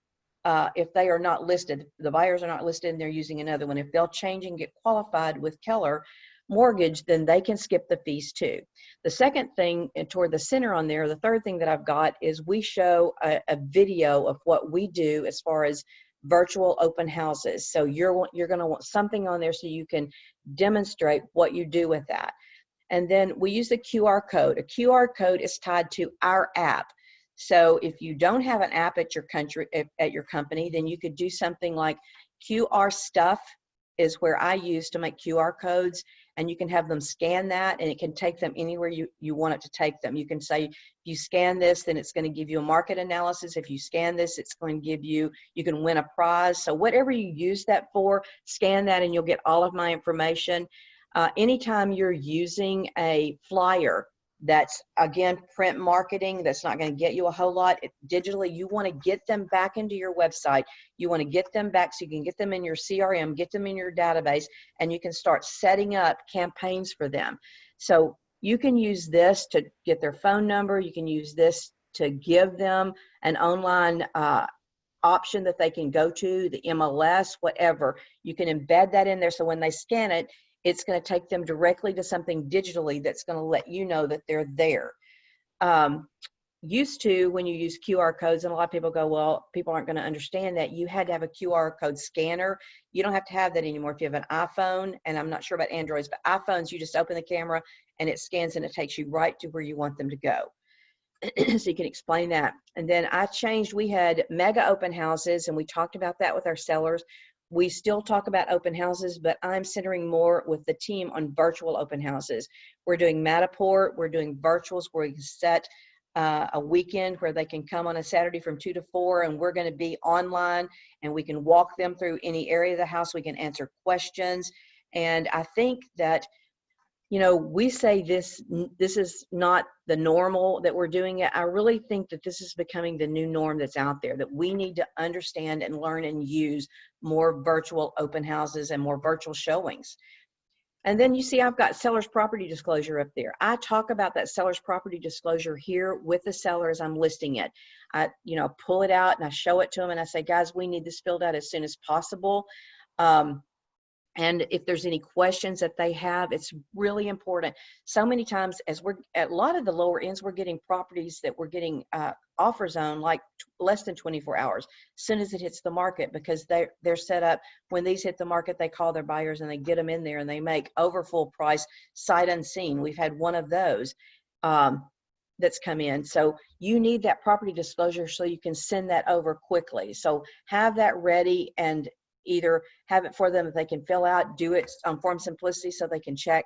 Speaker 1: if they are not listed, the buyers are not listed and they're using another one. If they'll change and get qualified with Keller Mortgage, then they can skip the fees too. The second thing toward the center on there, the third thing that I've got is we show a video of what we do as far as virtual open houses. So you're going to want something on there so you can demonstrate what you do with that. And then we use the QR code. A QR code is tied to our app. So if you don't have an app at your company, then you could do something like QR Stuff is where I use to make QR codes, and you can have them scan that and it can take them anywhere you want it to take them. You can say, if you scan this, then it's going to give you a market analysis. If you scan this, it's going to give you, you can win a prize. So whatever you use that for, scan that and you'll get all of my information. Anytime you're using a flyer, that's again print marketing, that's not going to get you a whole lot. Digitally, you want to get them back into your website. You want to get them back so you can get them in your CRM, get them in your database, and you can start setting up campaigns for them. So you can use this to get their phone number. You can use this to give them an online option that they can go to, the MLS, whatever. You can embed that in there so when they scan it, it's going to take them directly to something digitally that's going to let you know that they're there. Used to, when you use QR codes, and a lot of people go, well, people aren't going to understand that, you had to have a QR code scanner. You don't have to have that anymore if you have an iPhone, and I'm not sure about Androids, but iPhones, you just open the camera and it scans and it takes you right to where you want them to go. So you can explain that. And then I changed, we had mega open houses, and we talked about that with our sellers. We still talk about open houses, but I'm centering more with the team on virtual open houses. We're doing Matterport, we're doing virtuals where we can set a weekend where they can come on a Saturday from 2 to 4, and we're going to be online and we can walk them through any area of the house. We can answer questions. And I think that, you know, we say this is not the normal that we're doing it. I really think that this is becoming the new norm that's out there, that we need to understand and learn and use more virtual open houses and more virtual showings. And then you see I've got seller's property disclosure up there. I talk about that seller's property disclosure here with the seller as I'm listing it. I, you know, pull it out and I show it to them and I say, guys, we need this filled out as soon as possible. And if there's any questions that they have, it's really important. So many times, as we're at a lot of the lower ends, we're getting properties that we're getting offers on like less than 24 hours as soon as it hits the market, because they're set up. When these hit the market, they call their buyers and they get them in there and they make over full price, sight unseen. We've had one of those that's come in. So you need that property disclosure so you can send that over quickly. So have that ready and either have it for them that they can fill out, do it on Form Simplicity so they can check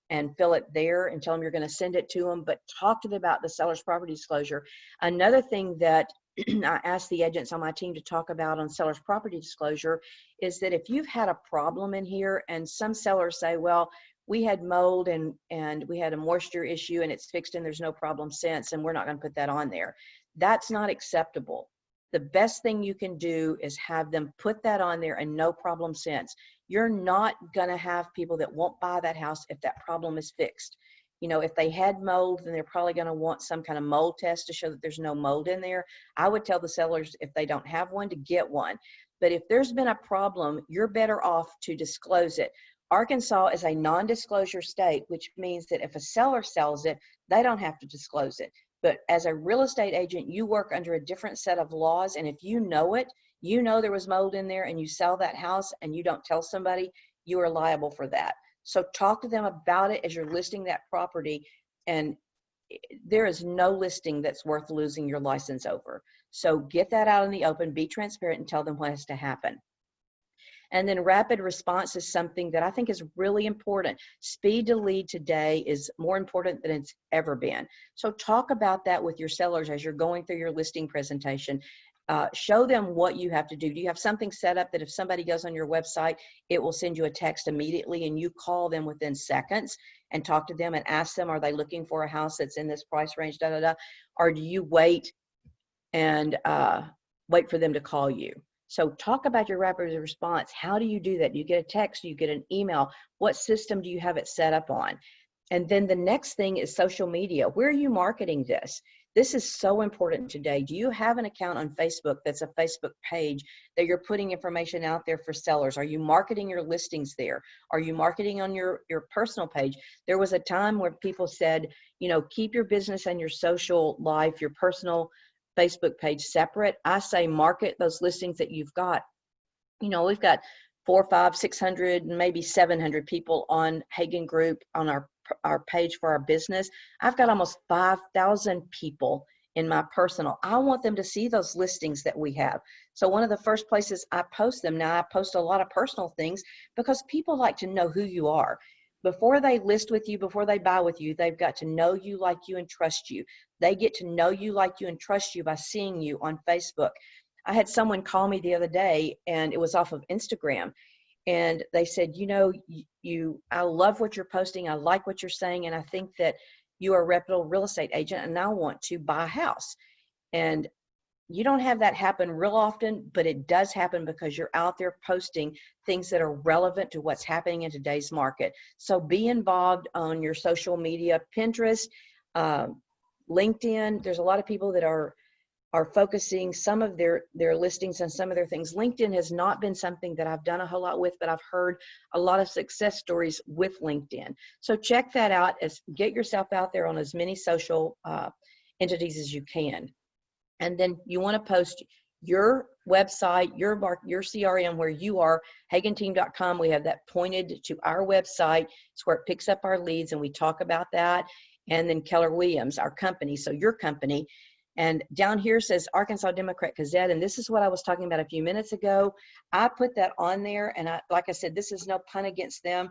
Speaker 1: and fill it there and tell them you're going to send it to them, but talk to them about the seller's property disclosure. Another thing that I ask the agents on my team to talk about on seller's property disclosure is that if you've had a problem in here, and some sellers say, well, we had mold and we had a moisture issue and it's fixed and there's no problem since, and we're not going to put that on there. That's not acceptable. The best thing you can do is have them put that on there and no problem since. You're not going to have people that won't buy that house if that problem is fixed. You know, if they had mold, then they're probably going to want some kind of mold test to show that there's no mold in there. I would tell the sellers, if they don't have one, to get one. But if there's been a problem, you're better off to disclose it. Arkansas is a non-disclosure state, which means that if a seller sells it, they don't have to disclose it. But as a real estate agent, you work under a different set of laws. And if you know it, you know there was mold in there and you sell that house and you don't tell somebody, you are liable for that. So talk to them about it as you're listing that property. And there is no listing that's worth losing your license over. So get that out in the open, be transparent, and tell them what has to happen. And then rapid response is something that I think is really important. Speed to lead today is more important than it's ever been. So talk about that with your sellers as you're going through your listing presentation. Show them what you have to do. Do you have something set up that if somebody goes on your website, it will send you a text immediately and you call them within seconds and talk to them and ask them, are they looking for a house that's in this price range, da, da, da? Or do you wait and wait for them to call you? So talk about your rapid response. How do you do that? Do you get a text? Do you get an email? What system do you have it set up on? And then the next thing is social media. Where are you marketing this? This is so important today. Do you have an account on Facebook that's a Facebook page that you're putting information out there for sellers? Are you marketing your listings there? Are you marketing on your personal page? There was a time where people said, you know, keep your business and your social life, your personal Facebook page separate. I say market those listings that you've got. You know, we've got 400, 500, 600, maybe 700 people on Hagen Group on our page for our business. I've got almost 5,000 people in my personal. I want them to see those listings that we have. So one of the first places I post them, now I post a lot of personal things because people like to know who you are. Before they list with you, before they buy with you, they've got to know you, like you, and trust you. They get to know you, like you, and trust you by seeing you on Facebook. I had someone call me the other day, and it was off of Instagram. And they said, you know, I love what you're posting. I like what you're saying. And I think that you are a reputable real estate agent, and I want to buy a house. And you don't have that happen real often, but it does happen because you're out there posting things that are relevant to what's happening in today's market. So be involved on your social media, Pinterest, LinkedIn. There's a lot of people that are focusing some of their listings and some of their things. LinkedIn has not been something that I've done a whole lot with, but I've heard a lot of success stories with LinkedIn. So check that out, get yourself out there on as many social entities as you can. And then you want to post your website, your CRM where you are, hagenteam.com. We have that pointed to our website. It's where it picks up our leads, and we talk about that. And then Keller Williams, our company, so your company. And down here says Arkansas Democrat Gazette, and this is what I was talking about a few minutes ago. I put that on there, and like I said, this is no pun against them.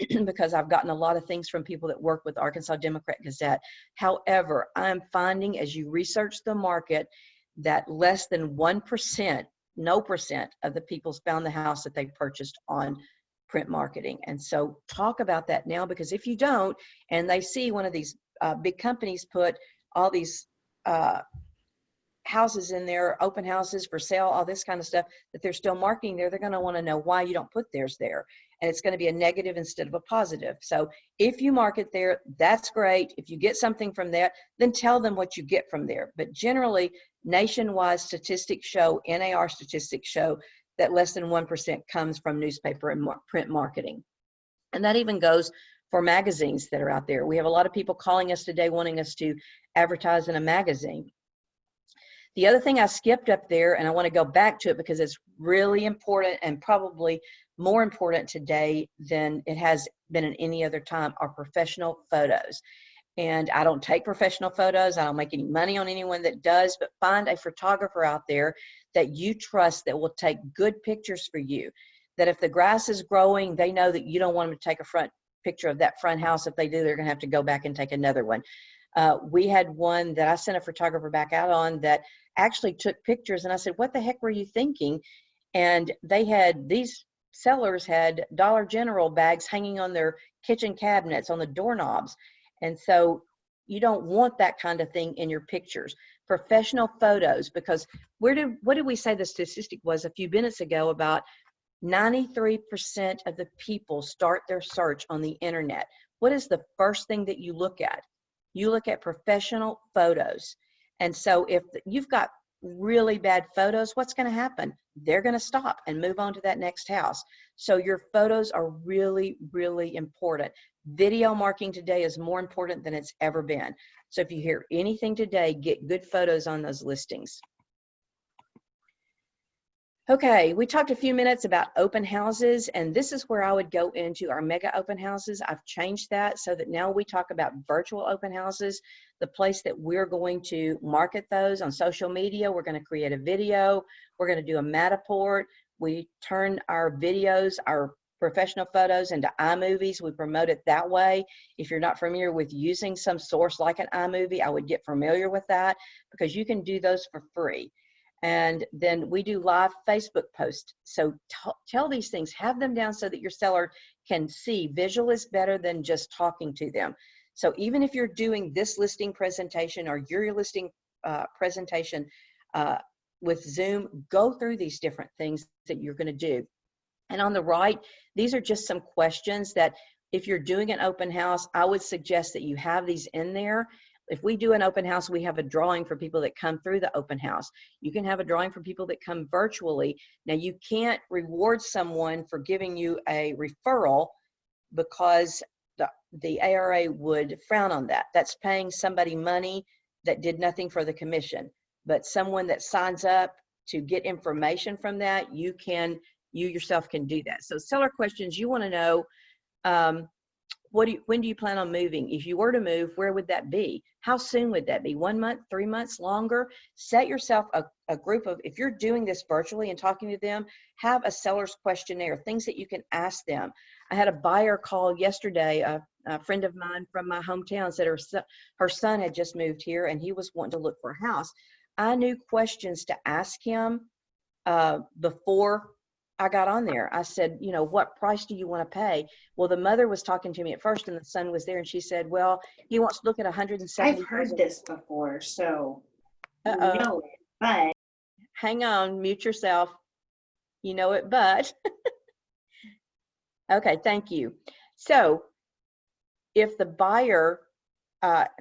Speaker 1: Because I've gotten a lot of things from people that work with Arkansas Democrat Gazette. However, I'm finding as you research the market that less than 1%, no percent of the people found the house that they purchased on print marketing. And so talk about that now, because if you don't, and they see one of these big companies put all these houses in there, open houses for sale, all this kind of stuff that they're still marketing there, they're going to want to know why you don't put theirs there. And it's going to be a negative instead of a positive. So if you market there, that's great. If you get something from that, then tell them what you get from there. But generally, nationwide statistics show, NAR statistics show that less than 1% comes from newspaper and print marketing. And that even goes for magazines that are out there. We have a lot of people calling us today wanting us to advertise in a magazine. The other thing I skipped up there, and I want to go back to it because it's really important and probably more important today than it has been in any other time, are professional photos. And I don't take professional photos. I don't make any money on anyone that does, but find a photographer out there that you trust that will take good pictures for you. That if the grass is growing, they know that you don't want them to take a front picture of that front house. If they do, they're going to have to go back and take another one. We had one that I sent a photographer back out on that actually took pictures, and I said, what the heck were you thinking? And these sellers had Dollar General bags hanging on their kitchen cabinets, on the doorknobs. And so you don't want that kind of thing in your pictures. Professional photos, because what did we say the statistic was a few minutes ago about 93% of the people start their search on the internet. What is the first thing that you look at? You look at professional photos. And so if you've got really bad photos, what's going to happen? They're going to stop and move on to that next house. So your photos are really, really important. Video marketing today is more important than it's ever been. So if you hear anything today, get good photos on those listings. Okay, we talked a few minutes about open houses, and this is where I would go into our mega open houses. I've changed that so that now we talk about virtual open houses, the place that we're going to market those on social media. We're going to create a video. We're going to do a Matterport. We turn our videos, our professional photos into iMovies. We promote it that way. If you're not familiar with using some source like an iMovie, I would get familiar with that because you can do those for free. And then we do live Facebook posts. So tell these things, have them down so that your seller can see. Visual is better than just talking to them. So even if you're doing this listing presentation or your listing presentation with Zoom, go through these different things that you're going to do. And on the right, these are just some questions that if you're doing an open house, I would suggest that you have these in there. If we do an open house, we have a drawing for people that come through the open house. You can have a drawing for people that come virtually. Now, you can't reward someone for giving you a referral because the ARA would frown on that. That's paying somebody money that did nothing for the commission. But someone that signs up to get information from that, you yourself can do that. So seller questions, you want to know, when do you plan on moving? If you were to move, where would that be? How soon would that be? 1 month, 3 months, longer? Set yourself a group of, if you're doing this virtually and talking to them, have a seller's questionnaire, things that you can ask them. I had a buyer call yesterday, a friend of mine from my hometown said her son had just moved here and he was wanting to look for a house. I knew questions to ask him before I got on there. I said, you know, what price do you want to pay? Well, the mother was talking to me at first and the son was there and she said, well, he wants to look at 170.
Speaker 3: I've heard this before, so you
Speaker 1: Uh-oh.
Speaker 3: know it, but
Speaker 1: Hang on, mute yourself. You know it, but. Okay, thank you. So if the buyer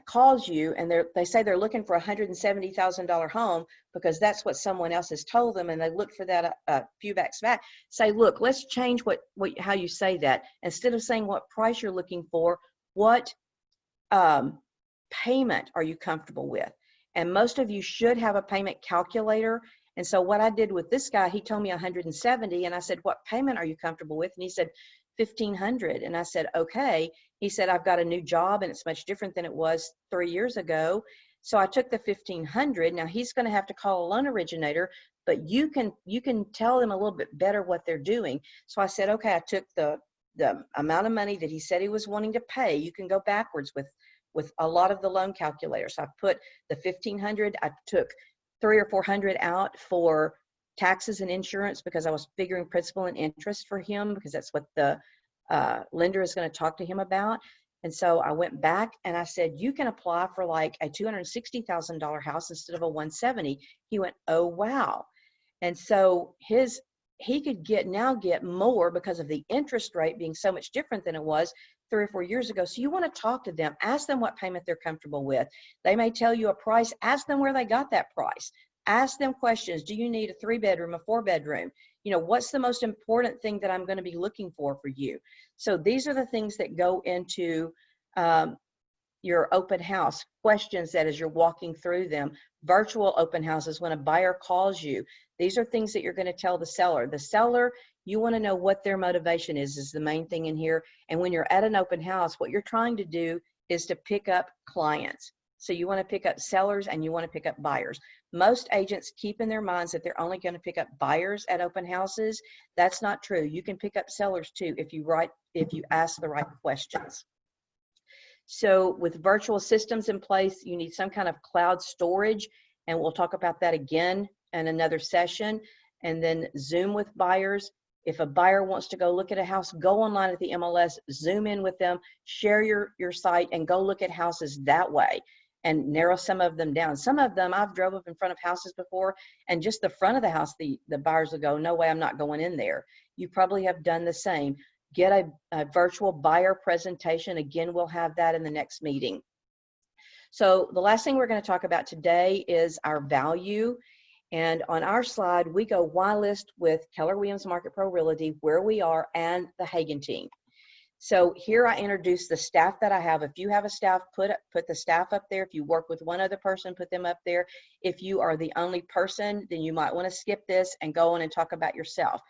Speaker 1: calls you and they say they're looking for a $170,000 home because that's what someone else has told them and they look for that a few backs back, say, look, let's change how you say that. Instead of saying what price you're looking for, what payment are you comfortable with? And most of you should have a payment calculator. And so what I did with this guy, he told me 170 and I said, what payment are you comfortable with? And he said, 1,500. And I said, okay. He said, I've got a new job and it's much different than it was 3 years ago. So I took the 1,500. Now he's going to have to call a loan originator, but you can tell them a little bit better what they're doing. So I said, okay, I took the amount of money that he said he was wanting to pay. You can go backwards with a lot of the loan calculators. I put the 1,500, I took 300 or 400 out for taxes and insurance because I was figuring principal and interest for him because that's what the lender is going to talk to him about. And so I went back and I said, you can apply for like a $260,000 house instead of a 170. He went, oh, wow. And so he could now get more because of the interest rate being so much different than it was 3 or 4 years ago. So you want to talk to them, ask them what payment they're comfortable with. They may tell you a price, ask them where they got that price. Ask them questions. Do you need a 3-bedroom, a 4-bedroom? You know, what's the most important thing that I'm going to be looking for you? So these are the things that go into your open house questions that as you're walking through them. Virtual open houses, when a buyer calls you, these are things that you're going to tell the seller. The seller, you want to know what their motivation is the main thing in here. And when you're at an open house, what you're trying to do is to pick up clients. So you want to pick up sellers and you want to pick up buyers. Most agents keep in their minds that they're only going to pick up buyers at open houses. That's not true. You can pick up sellers too if you ask the right questions. So with virtual systems in place, you need some kind of cloud storage, and we'll talk about that again in another session. And then Zoom with buyers. If a buyer wants to go look at a house, go online at the MLS, Zoom in with them, share your site, and go look at houses that way and narrow some of them down. Some of them, I've drove up in front of houses before, and just the front of the house, the buyers will go, no way, I'm not going in there. You probably have done the same. Get a virtual buyer presentation. Again, we'll have that in the next meeting. So the last thing we're going to talk about today is our value. And on our slide, we go why list with Keller Williams Market Pro Realty, where we are, and the Hagen team. So here I introduce the staff that I have. If you have a staff, put the staff up there. If you work with one other person, put them up there. If you are the only person, then you might want to skip this and go on and talk about yourself.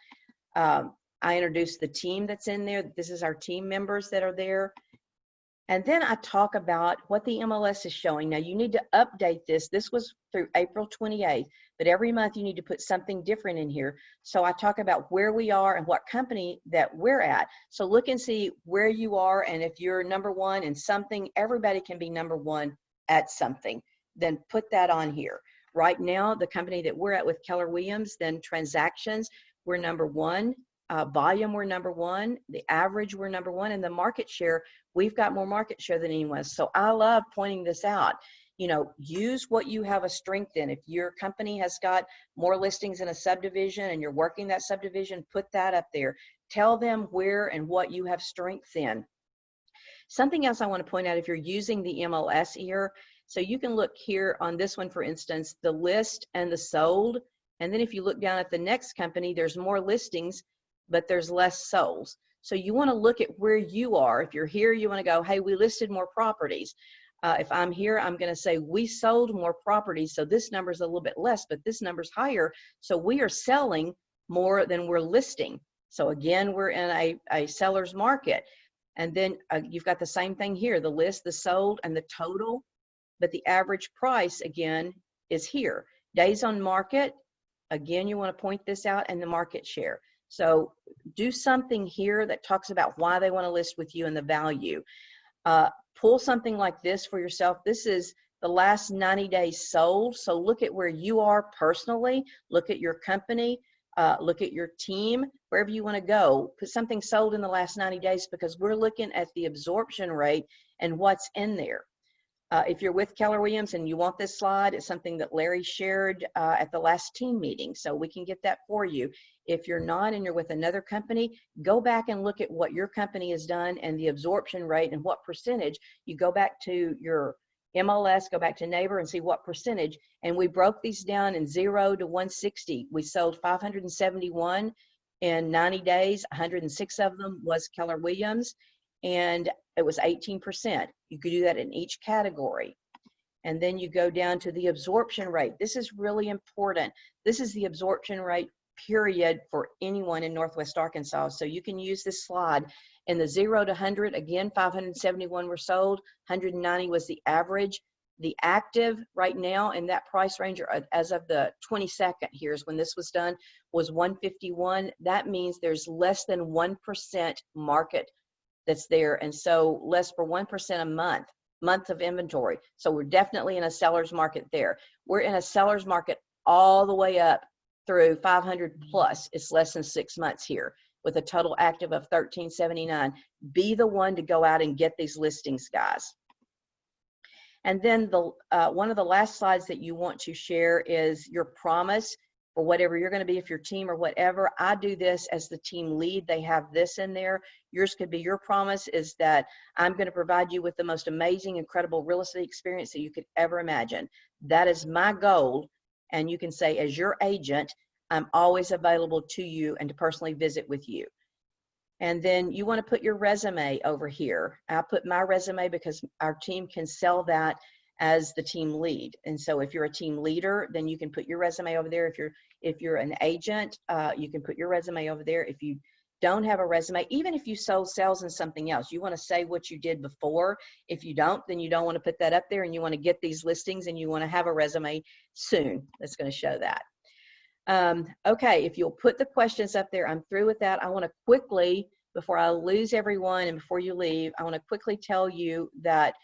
Speaker 1: I introduce the team that's in there. This is our team members that are there. And then I talk about what the MLS is showing. Now you need to update this. This was through April 28th, but every month you need to put something different in here. So I talk about where we are and what company that we're at. So look and see where you are, and if you're number one in something, everybody can be number one at something. Then put that on here. Right now, the company that we're at with Keller Williams, then transactions, we're number one. Volume, we're number one. The average, we're number one. And the market share, we've got more market share than anyone else. So I love pointing this out. You know, use what you have a strength in. If your company has got more listings in a subdivision and you're working that subdivision, put that up there. Tell them where and what you have strength in. Something else I want to point out, if you're using the MLS here, so you can look here on this one, for instance, the list and the sold. And then if you look down at the next company, there's more listings, but there's less solds. So you want to look at where you are. If you're here, you want to go, hey, we listed more properties. If I'm here, I'm going to say we sold more properties. So this number is a little bit less, but this number's higher. So we are selling more than we're listing. So again, we're in a seller's market. And then you've got the same thing here, the list, the sold, and the total. But the average price, again, is here. Days on market, again, you want to point this out, and the market share. So do something here that talks about why they want to list with you and the value. Pull something like this for yourself. This is the last 90 days sold. So look at where you are personally. Look at your company. Look at your team, wherever you want to go. Put something sold in the last 90 days because we're looking at the absorption rate and what's in there. If you're with Keller Williams and you want this slide, it's something that Larry shared at the last team meeting, so we can get that for you. If you're not and you're with another company, go back and look at what your company has done and the absorption rate and what percentage. You go back to your MLS, go back to Neighbor and see what percentage. And we broke these down in 0 to 160. We sold 571 in 90 days. 106 of them was Keller Williams, and it was 18%. You could do that in each category. And then you go down to the absorption rate. This is really important. This is the absorption rate period for anyone in Northwest Arkansas. So you can use this slide. In the 0 to 100, again, 571 were sold, 190 was the average. The active right now in that price range, as of the 22nd, here's when this was done, was 151. That means there's less than 1% market that's there. And so less for 1% a month of inventory. So we're definitely in a seller's market there. We're in a seller's market all the way up through 500 plus. It's less than 6 months here with a total active of 1379. Be the one to go out and get these listings, guys. And then the one of the last slides that you want to share is your promise for whatever you're going to be, if your team or whatever. I do this as the team lead. They have this in there. Yours could be your promise is that I'm going to provide you with the most amazing, incredible real estate experience that you could ever imagine. That is my goal. And you can say, as your agent, I'm always available to you and to personally visit with you. And then you want to put your resume over here. I put my resume because our team can sell that as the team lead. And so if you're a team leader, then you can put your resume over there. If you're an agent, you can put your resume over there. If you don't have a resume, even if you sold sales and something else, you want to say what you did before. If you don't, then you don't want to put that up there, and you want to get these listings and you want to have a resume soon. That's going to show that. Okay, if you'll put the questions up there, I'm through with that. I want to quickly, before I lose everyone and before you leave, I want to quickly tell you that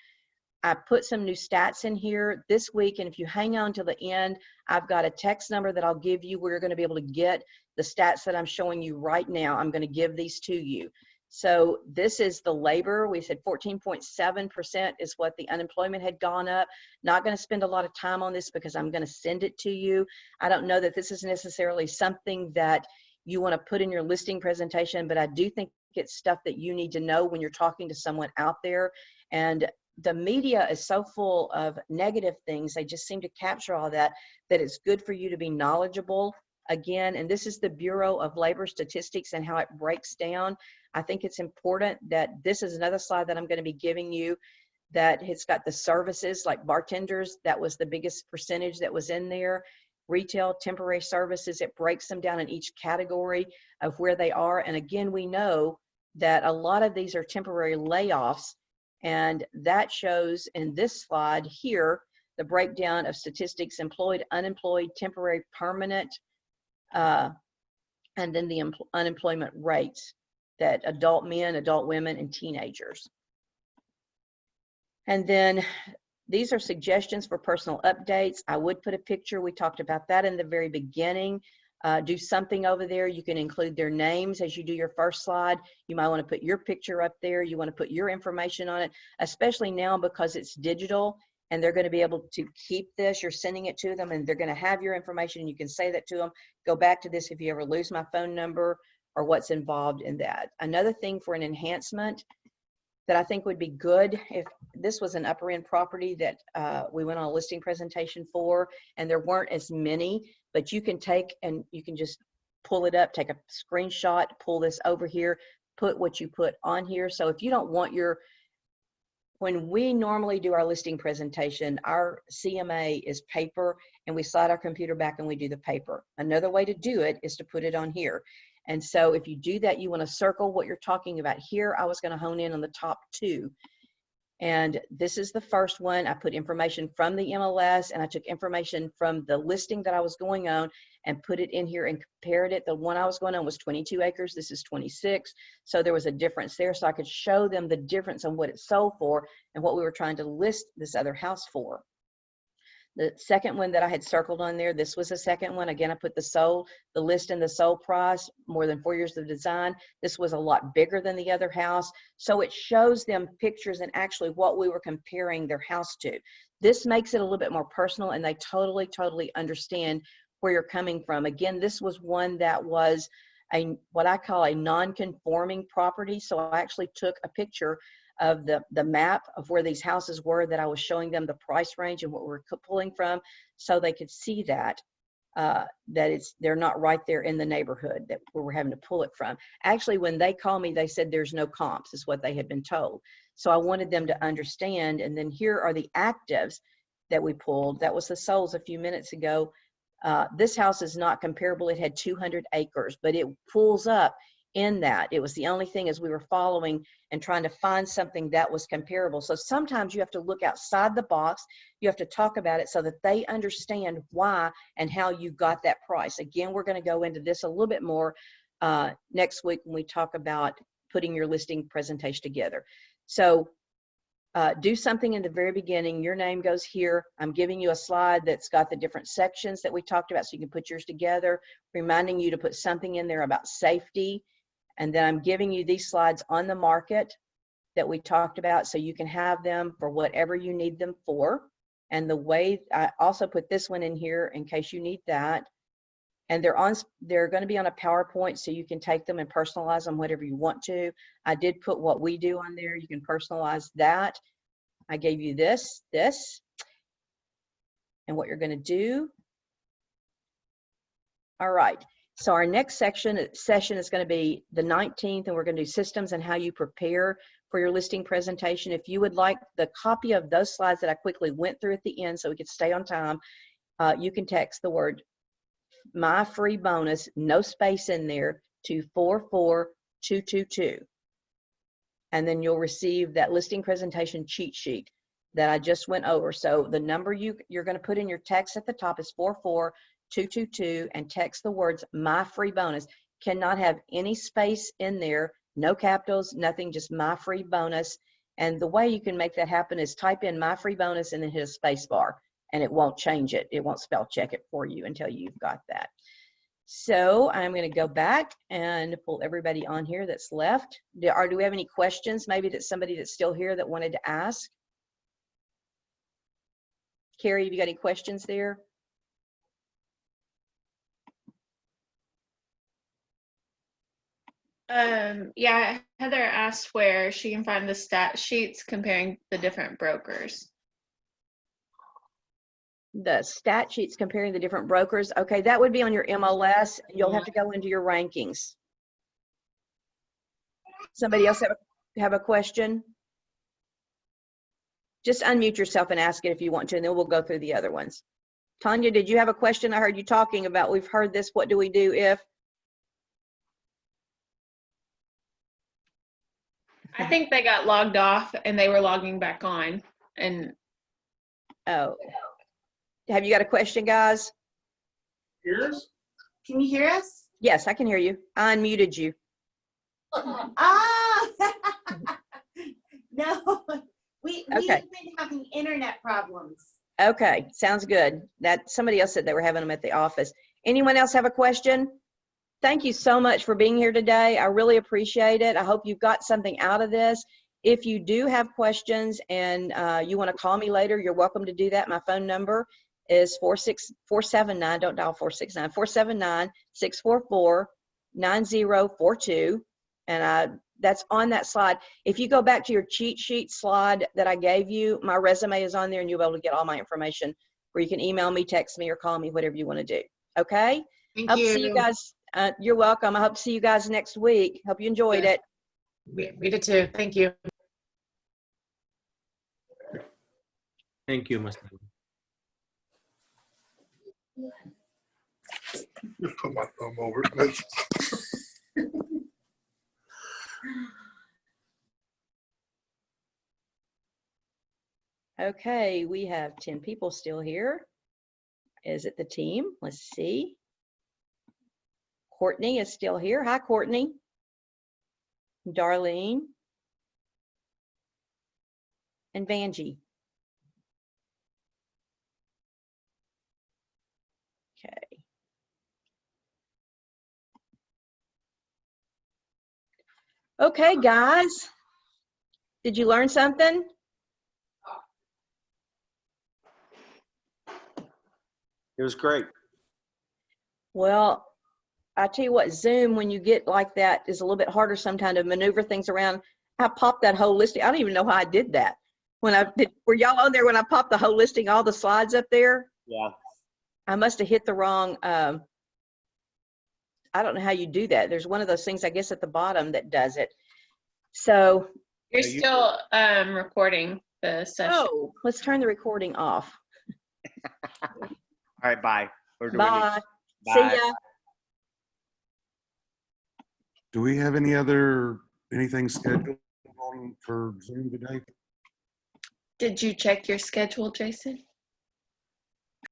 Speaker 1: I put some new stats in here this week, and if you hang on to the end, I've got a text number that I'll give you where you're going to be able to get the stats that I'm showing you right now. I'm going to give these to you. So this is the labor. We said 14.7% is what the unemployment had gone up. Not going to spend a lot of time on this because I'm going to send it to you. I don't know that this is necessarily something that you want to put in your listing presentation, but I do think it's stuff that you need to know when you're talking to someone out there. And the media is so full of negative things. They just seem to capture all that, that it's good for you to be knowledgeable again, and this is the Bureau of Labor Statistics and how it breaks down. I think it's important that this is another slide that I'm going to be giving you, that it's got the services like bartenders. That was the biggest percentage that was in there. Retail, temporary services, it breaks them down in each category of where they are. And again, we know that a lot of these are temporary layoffs, and that shows in this slide here the breakdown of statistics: employed, unemployed, temporary, permanent, and then the unemployment rates, that adult men, adult women, and teenagers. And then these are suggestions for personal updates. I would put a picture. We talked about that in the very beginning. Do something over there. You can include their names as you do your first slide. You might want to put your picture up there. You want to put your information on it, especially now because it's digital and they're going to be able to keep this. You're sending it to them and they're going to have your information, and you can say that to them. Go back to this if you ever lose my phone number or what's involved in that. Another thing for an enhancement that I think would be good, if this was an upper end property that we went on a listing presentation for, and there weren't as many, but you can take and you can just pull it up, take a screenshot, pull this over here, put what you put on here. So if you don't want your, when we normally do our listing presentation, our CMA is paper, and we slide our computer back and we do the paper. Another way to do it is to put it on here. And so if you do that, you want to circle what you're talking about here. I was going to hone in on the top two. And this is the first one. I put information from the MLS, and I took information from the listing that I was going on and put it in here and compared it. The one I was going on was 22 acres. This is 26. So there was a difference there. So I could show them the difference on what it sold for and what we were trying to list this other house for. The second one that I had circled on there, this was the second one. Again, I put the list and the sold price, more than 4 years of design. This was a lot bigger than the other house. So it shows them pictures and actually what we were comparing their house to. This makes it a little bit more personal, and they totally, totally understand where you're coming from. Again, this was one that was what I call a non-conforming property. So I actually took a picture of the map of where these houses were, that I was showing them the price range and what we're pulling from, so they could see that they're not right there in the neighborhood that where we're having to pull it from. Actually, when they call me, they said there's no comps, is what they had been told. So I wanted them to understand. And then here are the actives that we pulled. That was the solds a few minutes ago. This house is not comparable. It had 200 acres, but it pulls up in that. It was the only thing as we were following and trying to find something that was comparable. So sometimes you have to look outside the box. You have to talk about it so that they understand why and how you got that price. Again, we're going to go into this a little bit more next week when we talk about putting your listing presentation together. So do something in the very beginning. Your name goes here. I'm giving you a slide that's got the different sections that we talked about so you can put yours together, reminding you to put something in there about safety. And then I'm giving you these slides on the market that we talked about so you can have them for whatever you need them for. And the way I also put this one in here in case you need that. And they're going to be on a PowerPoint, so you can take them and personalize them whatever you want to. I did put what we do on there. You can personalize that. I gave you this, and what you're going to do. All right. So our next session is going to be the 19th, and we're going to do systems and how you prepare for your listing presentation. If you would like the copy of those slides that I quickly went through at the end so we could stay on time, you can text the word "My Free Bonus," no space in there, to 44222. And then you'll receive that listing presentation cheat sheet that I just went over. So the number you're going to put in your text at the top is 44222, and text the words "My Free Bonus." Cannot have any space in there, no capitals, nothing, just "My Free Bonus." And the way you can make that happen is type in "My Free Bonus" and then hit a space bar, and it won't change it. It won't spell check it for you until you've got that. So I'm going to go back and pull everybody on here that's left. Do we have any questions? Maybe that's somebody that's still here that wanted to ask. Carrie, have you got any questions there?
Speaker 4: Yeah, Heather asked where she can find the stat sheets comparing the different brokers.
Speaker 1: The stat sheets comparing the different brokers. Okay, that would be on your MLS. You'll have to go into your rankings. Somebody else have a question? Just unmute yourself and ask it if you want to, and then we'll go through the other ones. Tanya, did you have a question? I heard you talking about, we've heard this, what do we do if?
Speaker 4: I think they got logged off and they were logging back on. And
Speaker 1: Oh. Have you got a question, guys?
Speaker 5: Yours? Can you hear us?
Speaker 1: Yes, I can hear you. I unmuted you.
Speaker 5: Ah! No, we've
Speaker 1: Okay.
Speaker 5: been having internet problems.
Speaker 1: Okay, sounds good. That somebody else said they were having them at the office. Anyone else have a question? Thank you so much for being here today. I really appreciate it. I hope you've got something out of this. If you do have questions and you want to call me later, you're welcome to do that. My phone number is 479, don't dial 469, 479-644-9042. And that's on that slide. If you go back to your cheat sheet slide that I gave you, my resume is on there and you'll be able to get all my information where you can email me, text me, or call me, whatever you want to do. Okay?
Speaker 6: Thank
Speaker 1: Hope
Speaker 6: you.
Speaker 1: to see you guys. You're welcome. I hope to see you guys next week. Hope you enjoyed
Speaker 6: Yes.
Speaker 1: it.
Speaker 6: We did too. Thank you.
Speaker 2: Thank you, Mr.
Speaker 7: Just put my thumb over it. That's-
Speaker 1: Okay, we have 10 people still here. Is it the team? Let's see. Courtney is still here. Hi, Courtney. Darlene. And Vanjie. Okay. Okay, guys. Did you learn something?
Speaker 8: It was great.
Speaker 1: Well, I tell you what, Zoom, when you get like that, is a little bit harder sometimes to maneuver things around. I popped that whole listing. I don't even know how I did that. When I did, were y'all on there when I popped the whole listing, all the slides up there?
Speaker 8: Yeah.
Speaker 1: I must have hit the wrong, I don't know how you do that. There's one of those things, I guess, at the bottom that does it. So,
Speaker 4: you're
Speaker 8: Are you-
Speaker 4: still recording the session.
Speaker 1: oh, let's turn the recording off.
Speaker 8: All right, bye. Or do we need-
Speaker 1: Bye. See
Speaker 8: Bye.
Speaker 1: ya.
Speaker 7: Do we have anything scheduled on for Zoom today?
Speaker 4: Did you check your schedule, Jason?